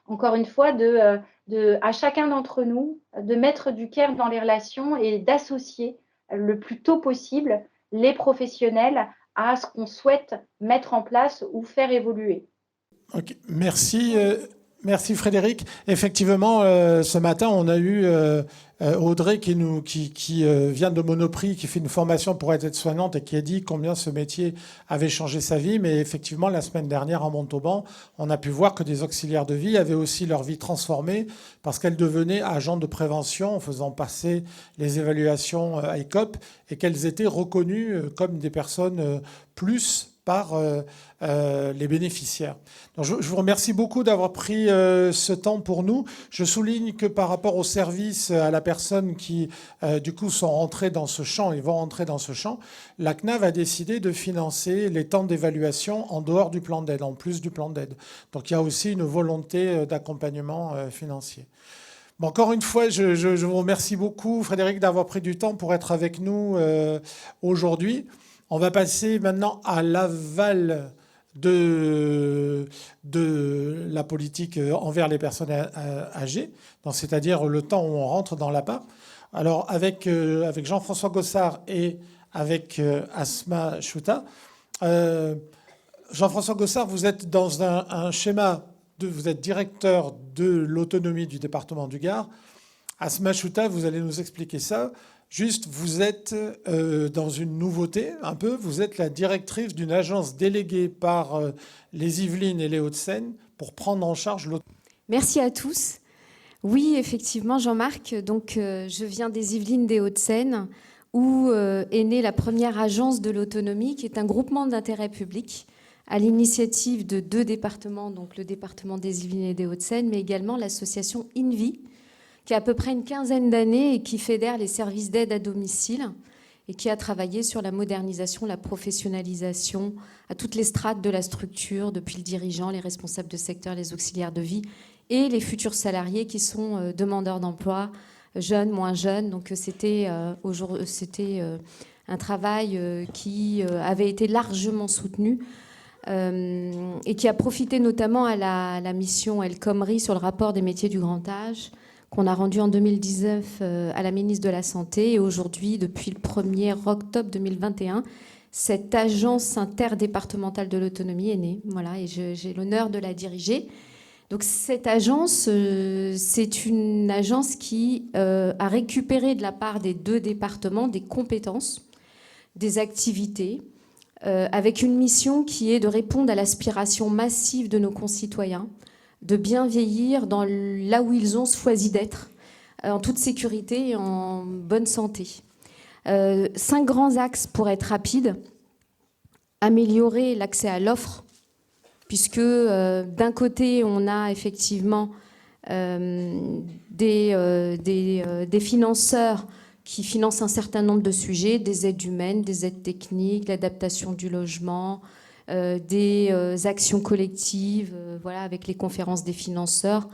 encore une fois, à chacun d'entre nous de mettre du cœur dans les relations et d'associer le plus tôt possible les professionnels à ce qu'on souhaite mettre en place ou faire évoluer. Okay. Merci. Merci Frédéric. Effectivement, ce matin, on a eu Audrey qui vient de Monoprix, qui fait une formation pour être aide-soignante et qui a dit combien ce métier avait changé sa vie. Mais effectivement, la semaine dernière, à Montauban, on a pu voir que des auxiliaires de vie avaient aussi leur vie transformée parce qu'elles devenaient agents de prévention en faisant passer les évaluations ICOP et qu'elles étaient reconnues comme des personnes plus par les bénéficiaires. Donc je vous remercie beaucoup d'avoir pris ce temps pour nous. Je souligne que par rapport au service à la personne qui, du coup, sont rentrés dans ce champ et vont rentrer dans ce champ, la CNAV a décidé de financer les temps d'évaluation en dehors du plan d'aide, en plus du plan d'aide. Donc il y a aussi une volonté d'accompagnement financier. Bon, encore une fois, je vous remercie beaucoup, Frédéric, d'avoir pris du temps pour être avec nous aujourd'hui. On va passer maintenant à l'aval de la politique envers les personnes âgées, c'est-à-dire le temps où on rentre dans l'APA. Alors, avec Jean-François Gossard et avec Asma Chouta, Jean-François Gossard, vous êtes dans un schéma, vous êtes directeur de l'autonomie du département du Gard. Asma Chouta, vous allez nous expliquer ça. Juste, vous êtes dans une nouveauté un peu. Vous êtes la directrice d'une agence déléguée par les Yvelines et les Hauts-de-Seine pour prendre en charge l'autonomie. Merci à tous. Oui, effectivement, Jean-Marc. Donc, je viens des Yvelines des Hauts-de-Seine où est née la première agence de l'autonomie, qui est un groupement d'intérêt public à l'initiative de 2 départements, donc le département des Yvelines et des Hauts-de-Seine, mais également l'association INVI, qui a à peu près une quinzaine d'années et qui fédère les services d'aide à domicile et qui a travaillé sur la modernisation, la professionnalisation à toutes les strates de la structure, depuis le dirigeant, les responsables de secteur, les auxiliaires de vie et les futurs salariés qui sont demandeurs d'emploi, jeunes, moins jeunes. Donc c'était un travail qui avait été largement soutenu et qui a profité notamment à la mission El Khomri sur le rapport des métiers du grand âge, qu'on a rendu en 2019 à la ministre de la Santé. Et aujourd'hui, depuis le 1er octobre 2021, cette agence interdépartementale de l'autonomie est née. Voilà, et j'ai l'honneur de la diriger. Donc cette agence, c'est une agence qui a récupéré de la part des 2 départements des compétences, des activités, avec une mission qui est de répondre à l'aspiration massive de nos concitoyens, de bien vieillir là où ils ont choisi d'être, en toute sécurité et en bonne santé. 5 grands axes pour être rapide. Améliorer l'accès à l'offre, puisque d'un côté, on a effectivement des financeurs qui financent un certain nombre de sujets, des aides humaines, des aides techniques, l'adaptation du logement, des actions collectives, voilà, avec les conférences des financeurs,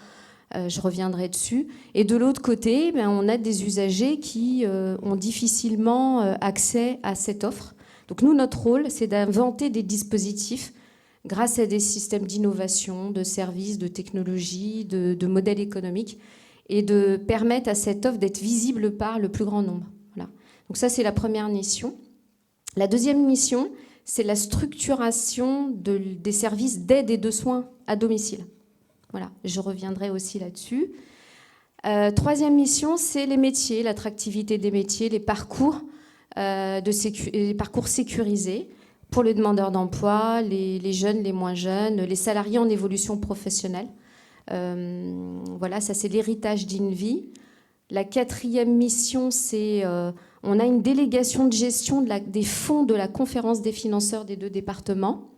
Je reviendrai dessus. Et de l'autre côté, on a des usagers qui ont difficilement accès à cette offre. Donc nous, notre rôle, c'est d'inventer des dispositifs grâce à des systèmes d'innovation, de services, de technologies, de modèles économiques, et de permettre à cette offre d'être visible par le plus grand nombre. Voilà. Donc ça, c'est la première mission. La deuxième mission, c'est la structuration des services d'aide et de soins à domicile. Voilà, je reviendrai aussi là-dessus. Troisième mission, c'est les métiers, l'attractivité des métiers, les parcours, les parcours sécurisés pour les demandeurs d'emploi, les jeunes, les moins jeunes, les salariés en évolution professionnelle. Voilà, ça c'est l'héritage d'Invie. La quatrième mission, c'est on a une délégation de gestion des fonds de la conférence des financeurs des 2 départements,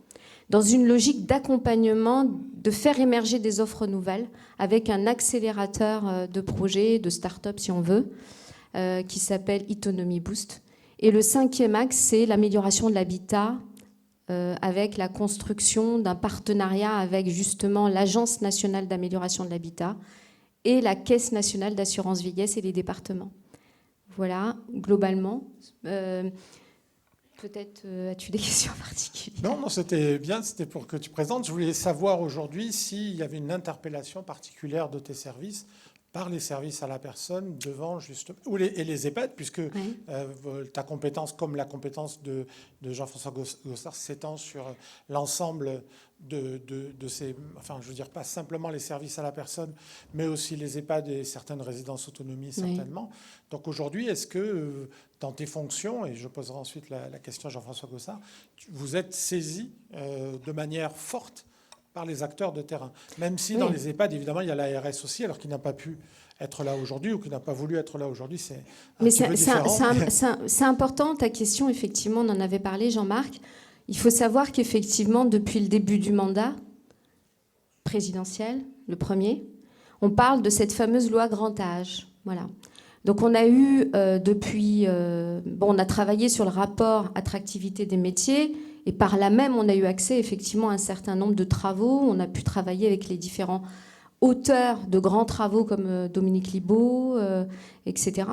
dans une logique d'accompagnement, de faire émerger des offres nouvelles, avec un accélérateur de projets, de start-up si on veut, qui s'appelle Autonomy Boost. Et le 5e axe, c'est l'amélioration de l'habitat, avec la construction d'un partenariat avec justement l'Agence nationale d'amélioration de l'habitat et la Caisse nationale d'assurance vieillesse et les départements. Voilà, globalement. Peut-être as-tu des questions particulières? Non, c'était bien, c'était pour que tu présentes. Je voulais savoir aujourd'hui s'il y avait une interpellation particulière de tes services par les services à la personne devant justement, et les EHPAD, puisque Oui. ta compétence, comme la compétence de Jean-François Gossard, s'étend sur l'ensemble de ces, enfin je veux dire pas simplement les services à la personne, mais aussi les EHPAD et certaines résidences autonomie certainement. Oui. Donc aujourd'hui, est-ce que dans tes fonctions, et je poserai ensuite la question à Jean-François Gossard, vous êtes saisi de manière forte par les acteurs de terrain. Même si dans les EHPAD, évidemment, il y a l'ARS aussi, alors qu'il n'a pas pu être là aujourd'hui ou qu'il n'a pas voulu être là aujourd'hui, c'est un petit peu différent. C'est important, ta question, effectivement, on en avait parlé, Jean-Marc. Il faut savoir qu'effectivement, depuis le début du mandat présidentiel, le premier, on parle de cette fameuse loi grand âge. Voilà. Donc on a eu on a travaillé sur le rapport attractivité des métiers, et par là même, on a eu accès effectivement à un certain nombre de travaux. On a pu travailler avec les différents auteurs de grands travaux comme Dominique Libaud, etc.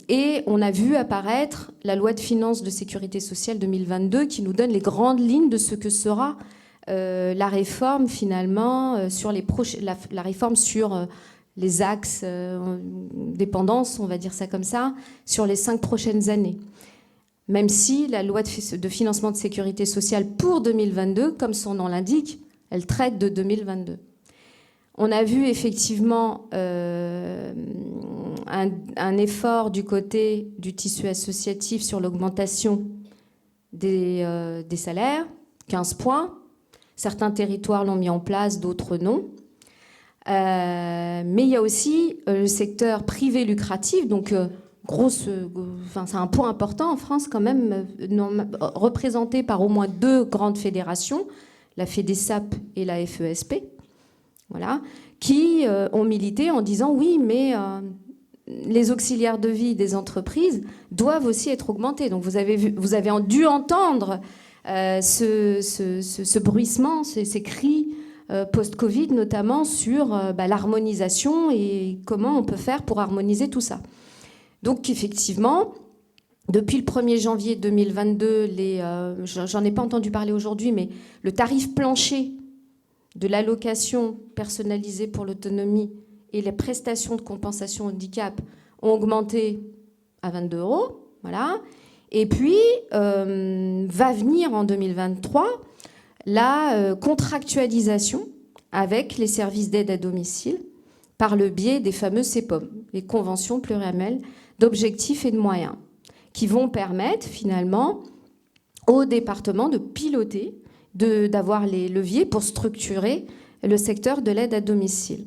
Et on a vu apparaître la loi de finances de sécurité sociale 2022 qui nous donne les grandes lignes de ce que sera la réforme finalement sur la réforme sur les axes dépendance, on va dire ça comme ça, sur les 5 prochaines années. Même si la loi de financement de sécurité sociale pour 2022, comme son nom l'indique, elle traite de 2022. On a vu effectivement un effort du côté du tissu associatif sur l'augmentation des salaires, 15 points. Certains territoires l'ont mis en place, d'autres non. Mais il y a aussi le secteur privé lucratif, donc c'est un point important en France quand même, représenté par au moins 2 grandes fédérations, la FEDESAP et la FESP, voilà, qui ont milité en disant oui, mais les auxiliaires de vie des entreprises doivent aussi être augmentés. Donc vous avez dû entendre ce bruissement, ces cris post-Covid, notamment sur l'harmonisation et comment on peut faire pour harmoniser tout ça. Donc effectivement, depuis le 1er janvier 2022, j'en ai pas entendu parler aujourd'hui, mais le tarif plancher de l'allocation personnalisée pour l'autonomie et les prestations de compensation handicap ont augmenté à 22 €. Voilà. Et puis, va venir en 2023 la contractualisation avec les services d'aide à domicile par le biais des fameux CPOM, les conventions pluriannuelles d'objectifs et de moyens, qui vont permettre finalement aux départements de piloter, d'avoir les leviers pour structurer le secteur de l'aide à domicile.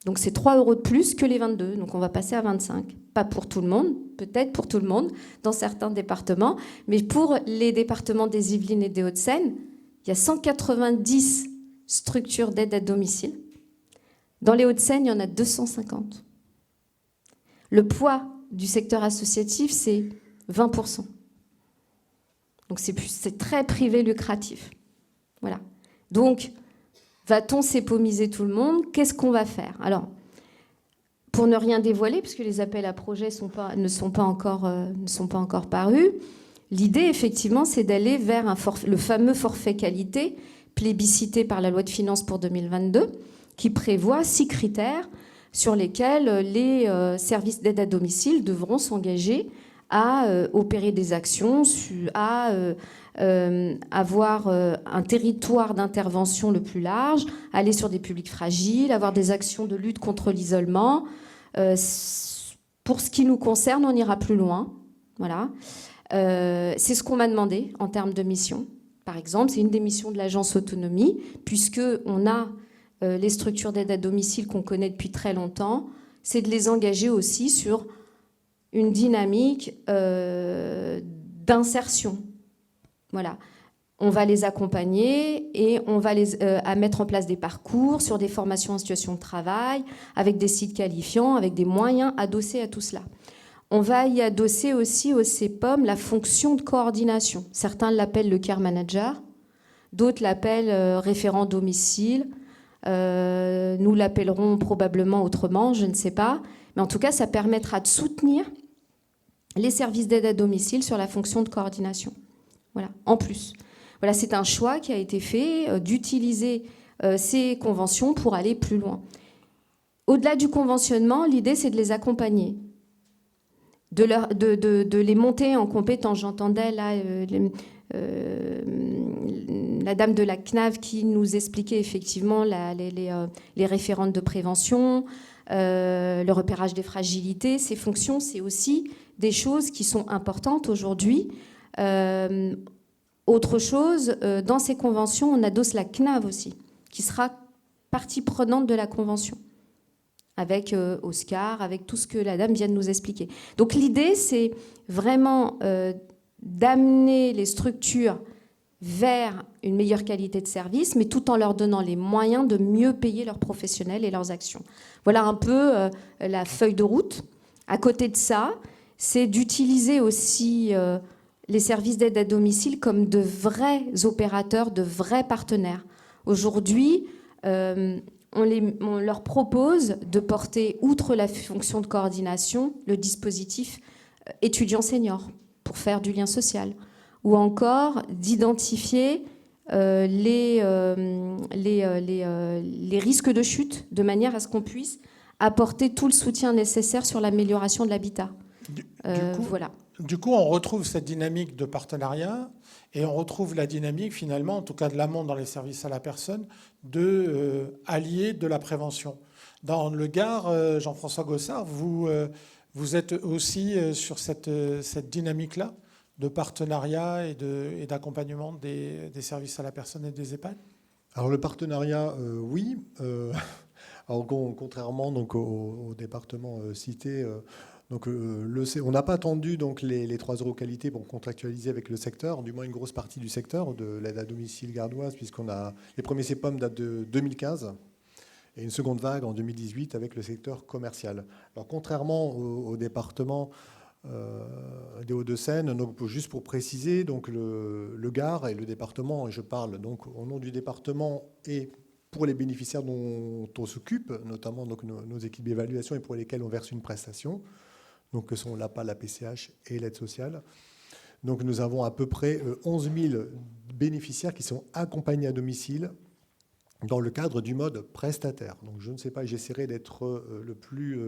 Donc c'est 3 € de plus que les 22, donc on va passer à 25. Pas pour tout le monde, peut-être pour tout le monde, dans certains départements, mais pour les départements des Yvelines et des Hauts-de-Seine, il y a 190 structures d'aide à domicile. Dans les Hauts-de-Seine, il y en a 250. Le poids du secteur associatif, c'est 20%. Donc c'est très privé lucratif. Voilà. Donc, Va-t-on sépomiser tout le monde? Qu'est-ce qu'on va faire? Alors, pour ne rien dévoiler, puisque les appels à projets ne sont pas encore parus, l'idée, effectivement, c'est d'aller vers le fameux forfait qualité plébiscité par la loi de finances pour 2022, qui prévoit 6 critères sur lesquels les services d'aide à domicile devront s'engager à opérer des actions, à avoir un territoire d'intervention le plus large, aller sur des publics fragiles, avoir des actions de lutte contre l'isolement. Pour ce qui nous concerne, on ira plus loin. Voilà. C'est ce qu'on m'a demandé en termes de mission. Par exemple, c'est une des missions de l'agence autonomie, puisqu'on a les structures d'aide à domicile qu'on connaît depuis très longtemps, c'est de les engager aussi sur une dynamique d'insertion. Voilà. On va les accompagner et on va à mettre en place des parcours sur des formations en situation de travail, avec des sites qualifiants, avec des moyens adossés à tout cela. On va y adosser aussi au CEPOM la fonction de coordination. Certains l'appellent le care manager, d'autres l'appellent référent domicile. Nous l'appellerons probablement autrement, je ne sais pas. Mais en tout cas, ça permettra de soutenir les services d'aide à domicile sur la fonction de coordination. Voilà, en plus. Voilà, c'est un choix qui a été fait d'utiliser ces conventions pour aller plus loin. Au-delà du conventionnement, l'idée, c'est de les accompagner, de les monter en compétence. J'entendais là la dame de la CNAV qui nous expliquait effectivement les référentes de prévention, le repérage des fragilités. Ces fonctions, c'est aussi des choses qui sont importantes aujourd'hui. Autre chose, dans ces conventions, on adosse la CNAV aussi, qui sera partie prenante de la convention, avec Oscar, avec tout ce que la dame vient de nous expliquer. Donc l'idée, c'est vraiment d'amener les structures vers une meilleure qualité de service, mais tout en leur donnant les moyens de mieux payer leurs professionnels et leurs actions. Voilà un peu la feuille de route. À côté de ça, c'est d'utiliser aussi les services d'aide à domicile comme de vrais opérateurs, de vrais partenaires. Aujourd'hui, on leur propose de porter, outre la fonction de coordination, le dispositif étudiant senior pour faire du lien social, ou encore d'identifier les risques de chute de manière à ce qu'on puisse apporter tout le soutien nécessaire sur l'amélioration de l'habitat. Voilà. Du coup, on retrouve cette dynamique de partenariat et on retrouve la dynamique, finalement, en tout cas de l'amont dans les services à la personne, de allier de la prévention. Dans le Gard, Jean-François Gossard, vous êtes aussi sur cette dynamique-là de partenariat et d'accompagnement des services à la personne et des EHPAD? Alors le partenariat, oui. Alors, contrairement donc, au département cité, donc, on n'a pas attendu donc, les 3 euros qualité pour contractualiser avec le secteur, du moins une grosse partie du secteur de l'aide à domicile gardoise, puisqu'on a les premiers CEPOM datent de 2015 et une seconde vague en 2018 avec le secteur commercial. Alors contrairement au département des Hauts-de-Seine, donc juste pour préciser, donc le Gard et le département, et je parle donc au nom du département et pour les bénéficiaires dont on s'occupe, notamment donc nos équipes d'évaluation et pour lesquels on verse une prestation, donc que sont l'APA, la PCH et l'aide sociale. Donc nous avons à peu près 11 000 bénéficiaires qui sont accompagnés à domicile dans le cadre du mode prestataire. Donc je ne sais pas, j'essaierai d'être le plus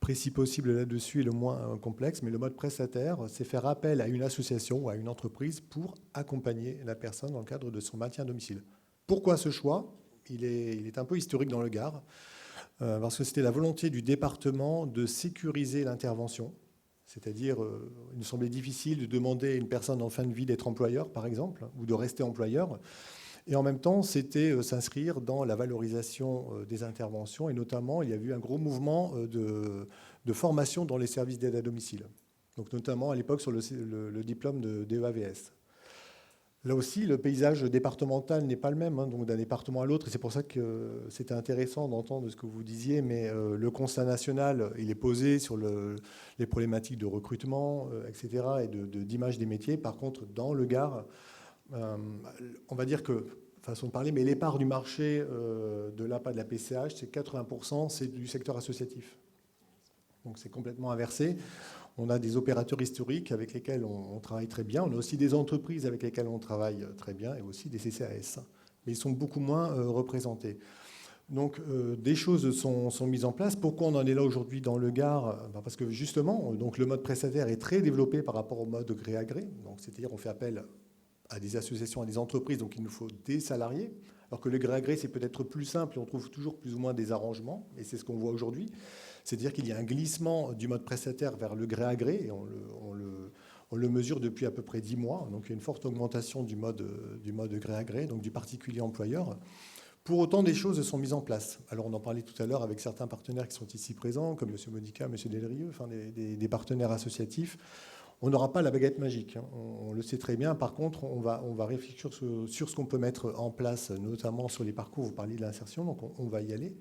précis possible là-dessus et le moins complexe, mais le mode prestataire, c'est faire appel à une association ou à une entreprise pour accompagner la personne dans le cadre de son maintien à domicile. Pourquoi ce choix ? Il est un peu historique dans le Gard, parce que c'était la volonté du département de sécuriser l'intervention. C'est-à-dire, il nous semblait difficile de demander à une personne en fin de vie d'être employeur, par exemple, ou de rester employeur. Et en même temps, c'était s'inscrire dans la valorisation des interventions. Et notamment, il y a eu un gros mouvement de formation dans les services d'aide à domicile. Donc, notamment à l'époque sur le diplôme de DEAVS. Là aussi, le paysage départemental n'est pas le même, donc d'un département à l'autre. Et c'est pour ça que c'était intéressant d'entendre ce que vous disiez. Mais le constat national, il est posé sur les problématiques de recrutement, etc., et d'image des métiers. Par contre, dans le Gard, on va dire que façon de parler, mais les parts du marché de l'APA de la PCH, c'est 80%, c'est du secteur associatif. Donc c'est complètement inversé. On a des opérateurs historiques avec lesquels on travaille très bien. On a aussi des entreprises avec lesquelles on travaille très bien et aussi des CCAS. Mais ils sont beaucoup moins représentés. Donc des choses sont mises en place. Pourquoi on en est là aujourd'hui dans le Gard? Parce que justement, donc, le mode prestataire est très développé par rapport au mode gré à gré. Donc, c'est-à-dire on fait appel à des associations, à des entreprises, donc il nous faut des salariés. Alors que le gré à gré, c'est peut-être plus simple et on trouve toujours plus ou moins des arrangements. Et c'est ce qu'on voit aujourd'hui. C'est-à-dire qu'il y a un glissement du mode prestataire vers le gré à gré et on le mesure depuis à peu près 10 mois. Donc il y a une forte augmentation du mode gré à gré, donc du particulier employeur. Pour autant, des choses sont mises en place. Alors, on en parlait tout à l'heure avec certains partenaires qui sont ici présents, comme M. Modica, M. Delrieux, enfin, des partenaires associatifs. On n'aura pas la baguette magique, hein. On le sait très bien. Par contre, on va réfléchir sur ce qu'on peut mettre en place, notamment sur les parcours. Vous parliez de l'insertion, donc on va y aller.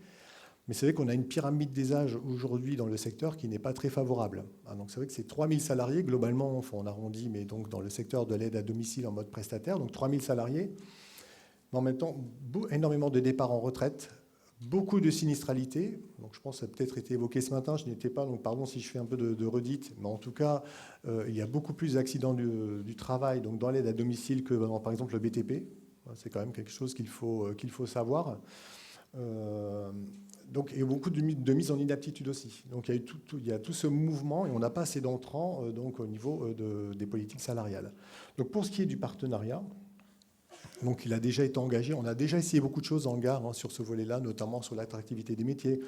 Mais c'est vrai qu'on a une pyramide des âges aujourd'hui dans le secteur qui n'est pas très favorable. Donc, c'est vrai que c'est 3000 salariés, globalement, enfin, on arrondit, mais donc dans le secteur de l'aide à domicile en mode prestataire, donc 3000 salariés. Mais en même temps, énormément de départs en retraite, beaucoup de sinistralité. Donc, je pense que ça a peut-être été évoqué ce matin, je n'y étais pas, donc pardon si je fais un peu de redite. Mais en tout cas, il y a beaucoup plus d'accidents du travail donc dans l'aide à domicile que dans, par exemple, le BTP. C'est quand même quelque chose qu'il faut savoir. Donc, et beaucoup de mise en inaptitude aussi. Donc, il y a tout ce mouvement et on n'a pas assez d'entrants donc, au niveau des politiques salariales. Donc, pour ce qui est du partenariat, donc, il a déjà été engagé. On a déjà essayé beaucoup de choses dans le Gard sur ce volet-là, notamment sur l'attractivité des métiers.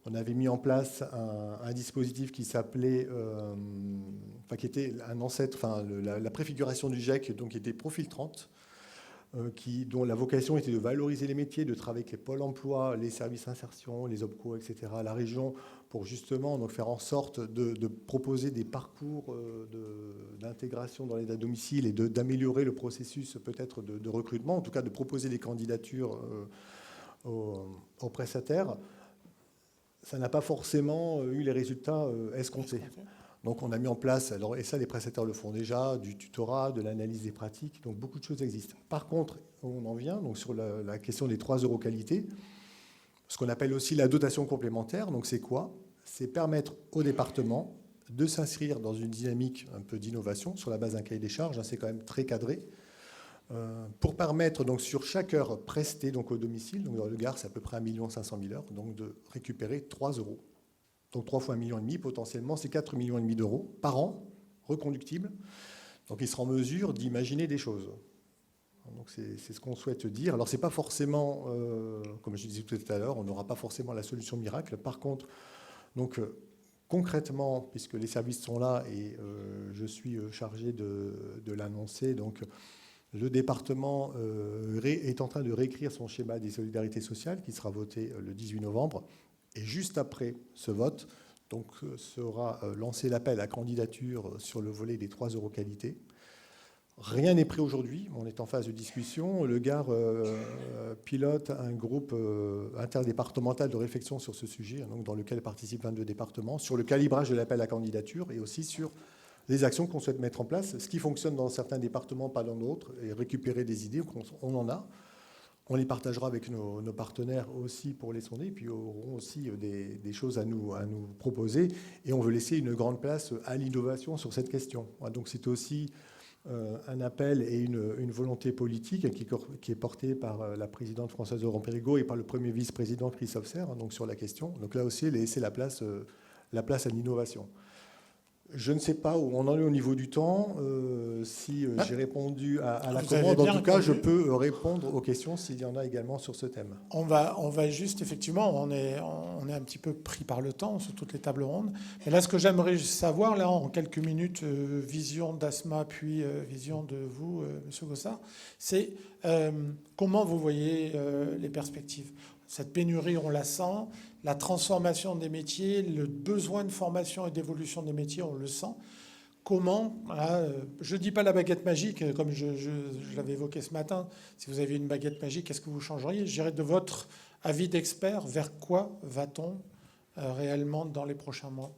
On avait mis en place un dispositif qui s'appelait, qui était un ancêtre, la préfiguration du GIEC, donc qui était Profil 30, dont la vocation était de valoriser les métiers, de travailler avec les pôles emploi, les services insertion, les OPCO, etc., à la région, pour justement donc, faire en sorte de proposer des parcours d'intégration dans l'aide à domicile et d'améliorer le processus peut-être de recrutement, en tout cas de proposer des candidatures aux prestataires. Ça n'a pas forcément eu les résultats escomptés. Donc on a mis en place, et ça les prestataires le font déjà, du tutorat, de l'analyse des pratiques, donc beaucoup de choses existent. Par contre, on en vient donc sur la question des 3 euros qualité, ce qu'on appelle aussi la dotation complémentaire. Donc c'est quoi? C'est permettre au département de s'inscrire dans une dynamique un peu d'innovation sur la base d'un cahier des charges, c'est quand même très cadré, pour permettre donc sur chaque heure prestée donc au domicile, donc dans le Gard c'est à peu près 1 500 000 heures, donc de récupérer 3 euros. Donc 3 fois 1,5 million, potentiellement, c'est 4,5 millions d'euros par an, reconductibles. Donc il sera en mesure d'imaginer des choses. Donc c'est ce qu'on souhaite dire. Alors ce n'est pas forcément, comme je disais tout à l'heure, on n'aura pas forcément la solution miracle. Par contre, donc, concrètement, puisque les services sont là et je suis chargé de l'annoncer, donc le département est en train de réécrire son schéma des solidarités sociales qui sera voté le 18 novembre. Et juste après ce vote, donc, sera lancé l'appel à candidature sur le volet des 3 euros qualité. Rien n'est pris aujourd'hui, on est en phase de discussion. Le Gard pilote un groupe interdépartemental de réflexion sur ce sujet, donc, dans lequel participent 22 départements, sur le calibrage de l'appel à candidature et aussi sur les actions qu'on souhaite mettre en place, ce qui fonctionne dans certains départements, pas dans d'autres, et récupérer des idées, on en a. On les partagera avec nos partenaires aussi pour les sonder, puis auront aussi des choses à nous proposer. Et on veut laisser une grande place à l'innovation sur cette question. Donc c'est aussi un appel et une volonté politique qui est portée par la présidente Françoise Laurent-Périgot et par le premier vice-président Christophe Serre, donc sur la question. Donc là aussi, laisser la place à l'innovation. Je ne sais pas où on en est au niveau du temps, si j'ai répondu à la commande. En tout cas, je peux répondre aux questions s'il y en a également sur ce thème. On va juste, effectivement, on est un petit peu pris par le temps sur toutes les tables rondes. Mais là, ce que j'aimerais savoir, là, en quelques minutes, vision d'Asma, puis vision de vous, M. Gossard, c'est comment vous voyez les perspectives. Cette pénurie, on la sent. La transformation des métiers, le besoin de formation et d'évolution des métiers, on le sent. Comment, je ne dis pas la baguette magique, comme je l'avais évoqué ce matin, si vous aviez une baguette magique, qu'est-ce que vous changeriez? Je dirais de votre avis d'expert, vers quoi va-t-on réellement dans les prochains mois?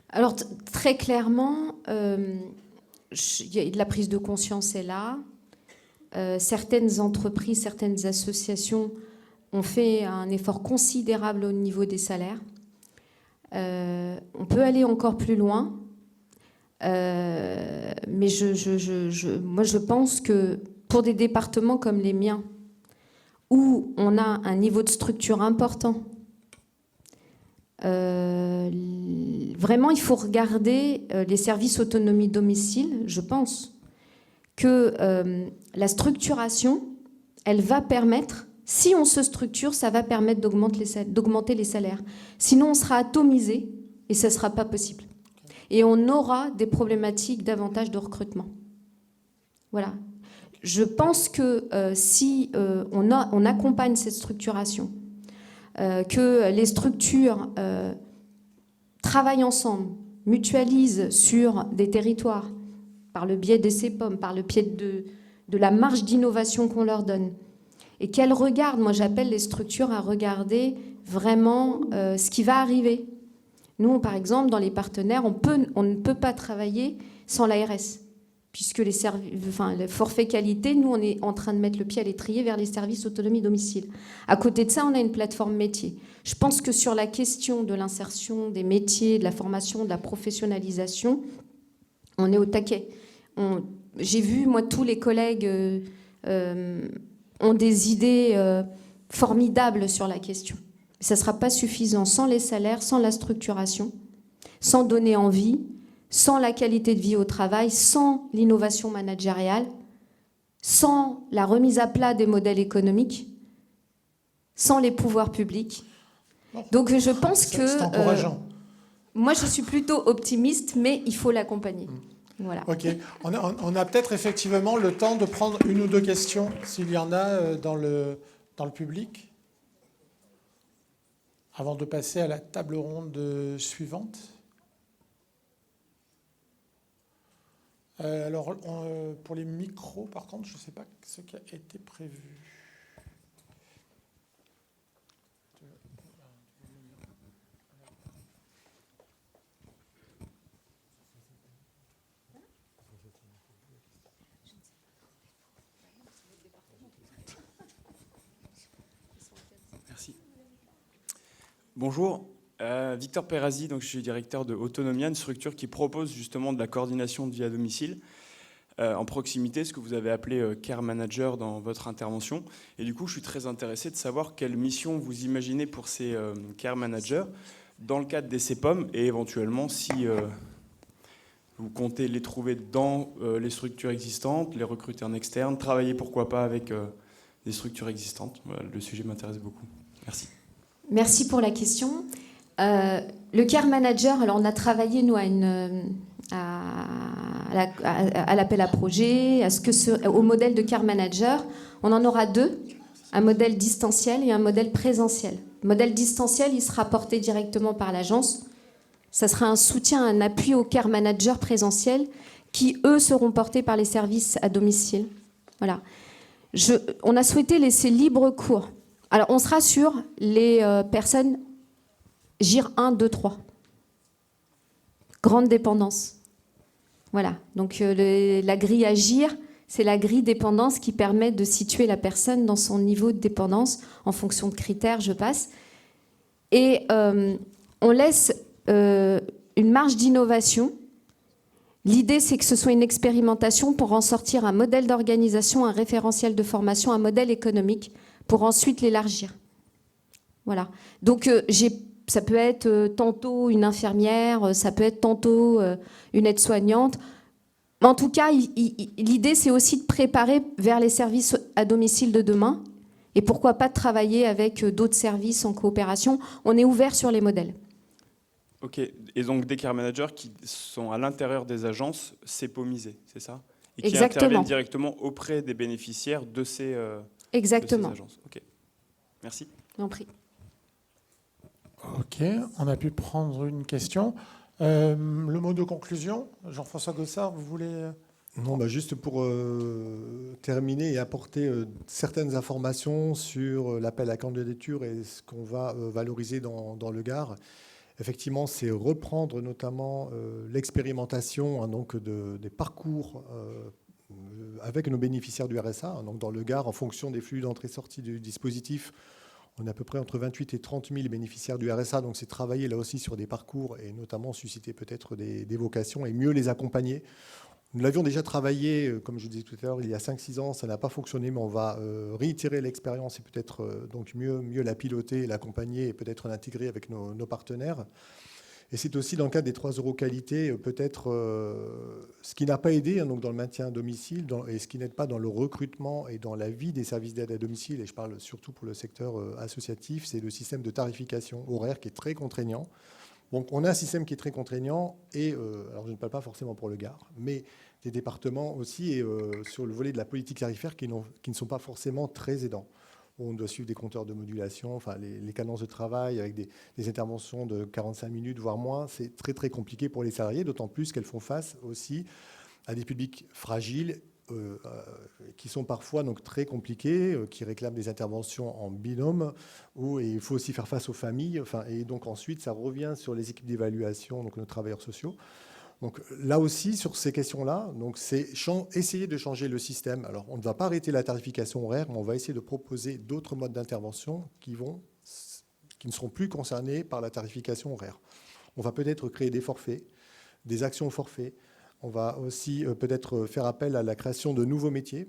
Alors, très clairement, la prise de conscience est là. certaines entreprises, certaines associations ont fait un effort considérable au niveau des salaires. On peut aller encore plus loin, mais moi je pense que pour des départements comme les miens, où on a un niveau de structure important, vraiment il faut regarder les services autonomie domicile. Je pense que la structuration, elle va permettre, si on se structure, ça va permettre d'augmenter les salaires. Sinon, on sera atomisé et ça ne sera pas possible. Et on aura des problématiques davantage de recrutement. Voilà. Je pense que si on accompagne cette structuration, que les structures travaillent ensemble, mutualisent sur des territoires, par le biais des CEPOM, par le biais de la marge d'innovation qu'on leur donne, et qu'elles regardent, moi j'appelle les structures à regarder vraiment ce qui va arriver. Nous, par exemple, dans les partenaires, on ne peut pas travailler sans l'ARS, puisque le forfait qualité, nous, on est en train de mettre le pied à l'étrier vers les services autonomie domicile. À côté de ça, on a une plateforme métier. Je pense que sur la question de l'insertion des métiers, de la formation, de la professionnalisation, on est au taquet. J'ai vu, moi, tous les collègues ont des idées formidables sur la question. Ça ne sera pas suffisant sans les salaires, sans la structuration, sans donner envie, sans la qualité de vie au travail, sans l'innovation managériale, sans la remise à plat des modèles économiques, sans les pouvoirs publics. Donc je pense que... C'est encourageant. Moi, je suis plutôt optimiste, mais il faut l'accompagner. Voilà. Ok. On a peut-être effectivement le temps de prendre une ou deux questions, s'il y en a dans le public, avant de passer à la table ronde suivante. Alors, pour les micros, par contre, je ne sais pas ce qui a été prévu. Merci. Bonjour, Victor Perazzi, donc je suis directeur de Autonomia, une structure qui propose justement de la coordination de vie à domicile en proximité, ce que vous avez appelé Care Manager dans votre intervention. Et du coup, je suis très intéressé de savoir quelle mission vous imaginez pour ces Care Managers dans le cadre des CEPOM et éventuellement si vous comptez les trouver dans les structures existantes, les recruter en externe, travailler pourquoi pas avec des structures existantes. Voilà, le sujet m'intéresse beaucoup. Merci. Merci pour la question. Le Care Manager, alors on a travaillé nous à l'appel à projet, au modèle de Care Manager. On en aura deux, un modèle distanciel et un modèle présentiel. Le modèle distanciel, il sera porté directement par l'agence. Ça sera un soutien, un appui aux Care Managers présentiels qui, eux, seront portés par les services à domicile. Voilà. On a souhaité laisser libre cours. Alors, on sera sur les personnes GIR 1, 2, 3. Grande dépendance. Voilà. Donc, la grille à GIR, c'est la grille dépendance qui permet de situer la personne dans son niveau de dépendance en fonction de critères, je passe. Et on laisse une marge d'innovation. L'idée, c'est que ce soit une expérimentation pour en sortir un modèle d'organisation, un référentiel de formation, un modèle économique, pour ensuite l'élargir. Voilà. Donc, ça peut être tantôt une infirmière, ça peut être tantôt une aide-soignante. En tout cas, l'idée, c'est aussi de préparer vers les services à domicile de demain. Et pourquoi pas de travailler avec d'autres services en coopération. On est ouvert sur les modèles. Ok. Et donc des care managers qui sont à l'intérieur des agences CEPOmisées, c'est ça? Et qui interviennent directement auprès des bénéficiaires de ces... Exactement. Okay. Merci. Je vous en prie. Ok, on a pu prendre une question. Le mot de conclusion, Jean-François Gossard, vous voulez... Non, juste pour terminer et apporter certaines informations sur l'appel à candidature et ce qu'on va valoriser dans le Gard. Effectivement, c'est reprendre notamment l'expérimentation donc des parcours avec nos bénéficiaires du RSA. Donc dans le Gard, en fonction des flux d'entrée-sortie du dispositif, on a à peu près entre 28 et 30 000 bénéficiaires du RSA. Donc c'est travailler là aussi sur des parcours et notamment susciter peut-être des vocations et mieux les accompagner. Nous l'avions déjà travaillé, comme je vous disais tout à l'heure, il y a 5-6 ans. Ça n'a pas fonctionné, mais on va réitérer l'expérience et peut-être donc mieux la piloter, l'accompagner et peut-être l'intégrer avec nos partenaires. Et c'est aussi dans le cadre des 3 euros qualité, peut-être ce qui n'a pas aidé donc dans le maintien à domicile et ce qui n'aide pas dans le recrutement et dans la vie des services d'aide à domicile, et je parle surtout pour le secteur associatif, c'est le système de tarification horaire qui est très contraignant. Donc on a un système qui est très contraignant, et alors je ne parle pas forcément pour le Gard, mais des départements aussi, et sur le volet de la politique tarifaire qui ne sont pas forcément très aidants. On doit suivre des compteurs de modulation, enfin les cadences de travail avec des interventions de 45 minutes, voire moins. C'est très, très compliqué pour les salariés, d'autant plus qu'elles font face aussi à des publics fragiles qui sont parfois donc très compliqués, qui réclament des interventions en binôme, et il faut aussi faire face aux familles. Et donc ensuite, ça revient sur les équipes d'évaluation, donc nos travailleurs sociaux. Donc là aussi, sur ces questions-là, c'est essayer de changer le système. Alors, on ne va pas arrêter la tarification horaire, mais on va essayer de proposer d'autres modes d'intervention qui ne seront plus concernés par la tarification horaire. On va peut-être créer des forfaits, des actions au forfait. On va aussi peut-être faire appel à la création de nouveaux métiers,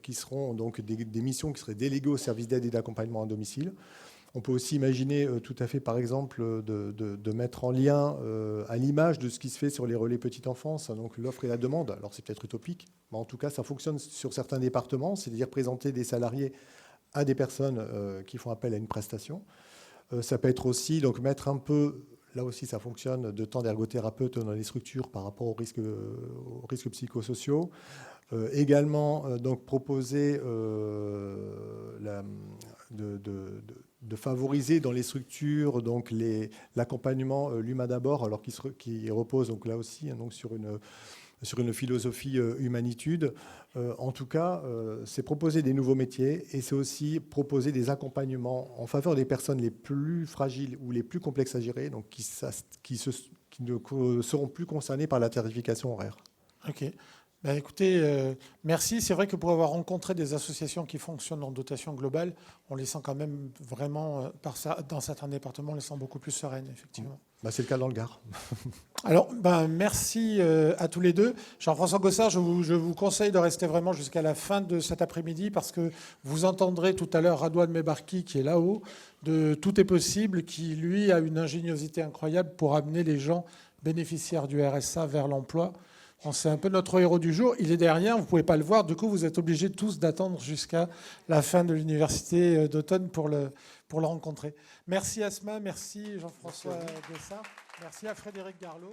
qui seront donc des missions qui seraient déléguées aux services d'aide et d'accompagnement à domicile. On peut aussi imaginer tout à fait, par exemple, de mettre en lien, à l'image de ce qui se fait sur les relais petite enfance, donc l'offre et la demande. Alors c'est peut-être utopique, mais en tout cas ça fonctionne sur certains départements, c'est-à-dire présenter des salariés à des personnes qui font appel à une prestation. Ça peut être aussi donc mettre un peu, là aussi ça fonctionne, de temps d'ergothérapeute dans les structures par rapport aux risques psychosociaux. Également donc proposer de favoriser dans les structures donc l'accompagnement l'humain d'abord, alors qui repose donc là aussi donc sur une philosophie humanitude. En tout cas, c'est proposer des nouveaux métiers, et c'est aussi proposer des accompagnements en faveur des personnes les plus fragiles ou les plus complexes à gérer, donc qui ne seront plus concernées par la tarification horaire. Ok. Ben écoutez, merci. C'est vrai que pour avoir rencontré des associations qui fonctionnent en dotation globale, on les sent quand même vraiment, dans certains départements, on les sent beaucoup plus sereines, effectivement. C'est le cas dans le Gard. Alors, merci à tous les deux. Jean-François Gossard, je vous conseille de rester vraiment jusqu'à la fin de cet après-midi, parce que vous entendrez tout à l'heure Radouane Mebarki, qui est là-haut, de Tout est possible, qui, lui, a une ingéniosité incroyable pour amener les gens bénéficiaires du RSA vers l'emploi. C'est un peu notre héros du jour. Il est derrière, vous ne pouvez pas le voir. Du coup, vous êtes obligés tous d'attendre jusqu'à la fin de l'université d'automne pour le rencontrer. Merci Asma, merci Jean-François Gossard, merci à Frédéric Garlot.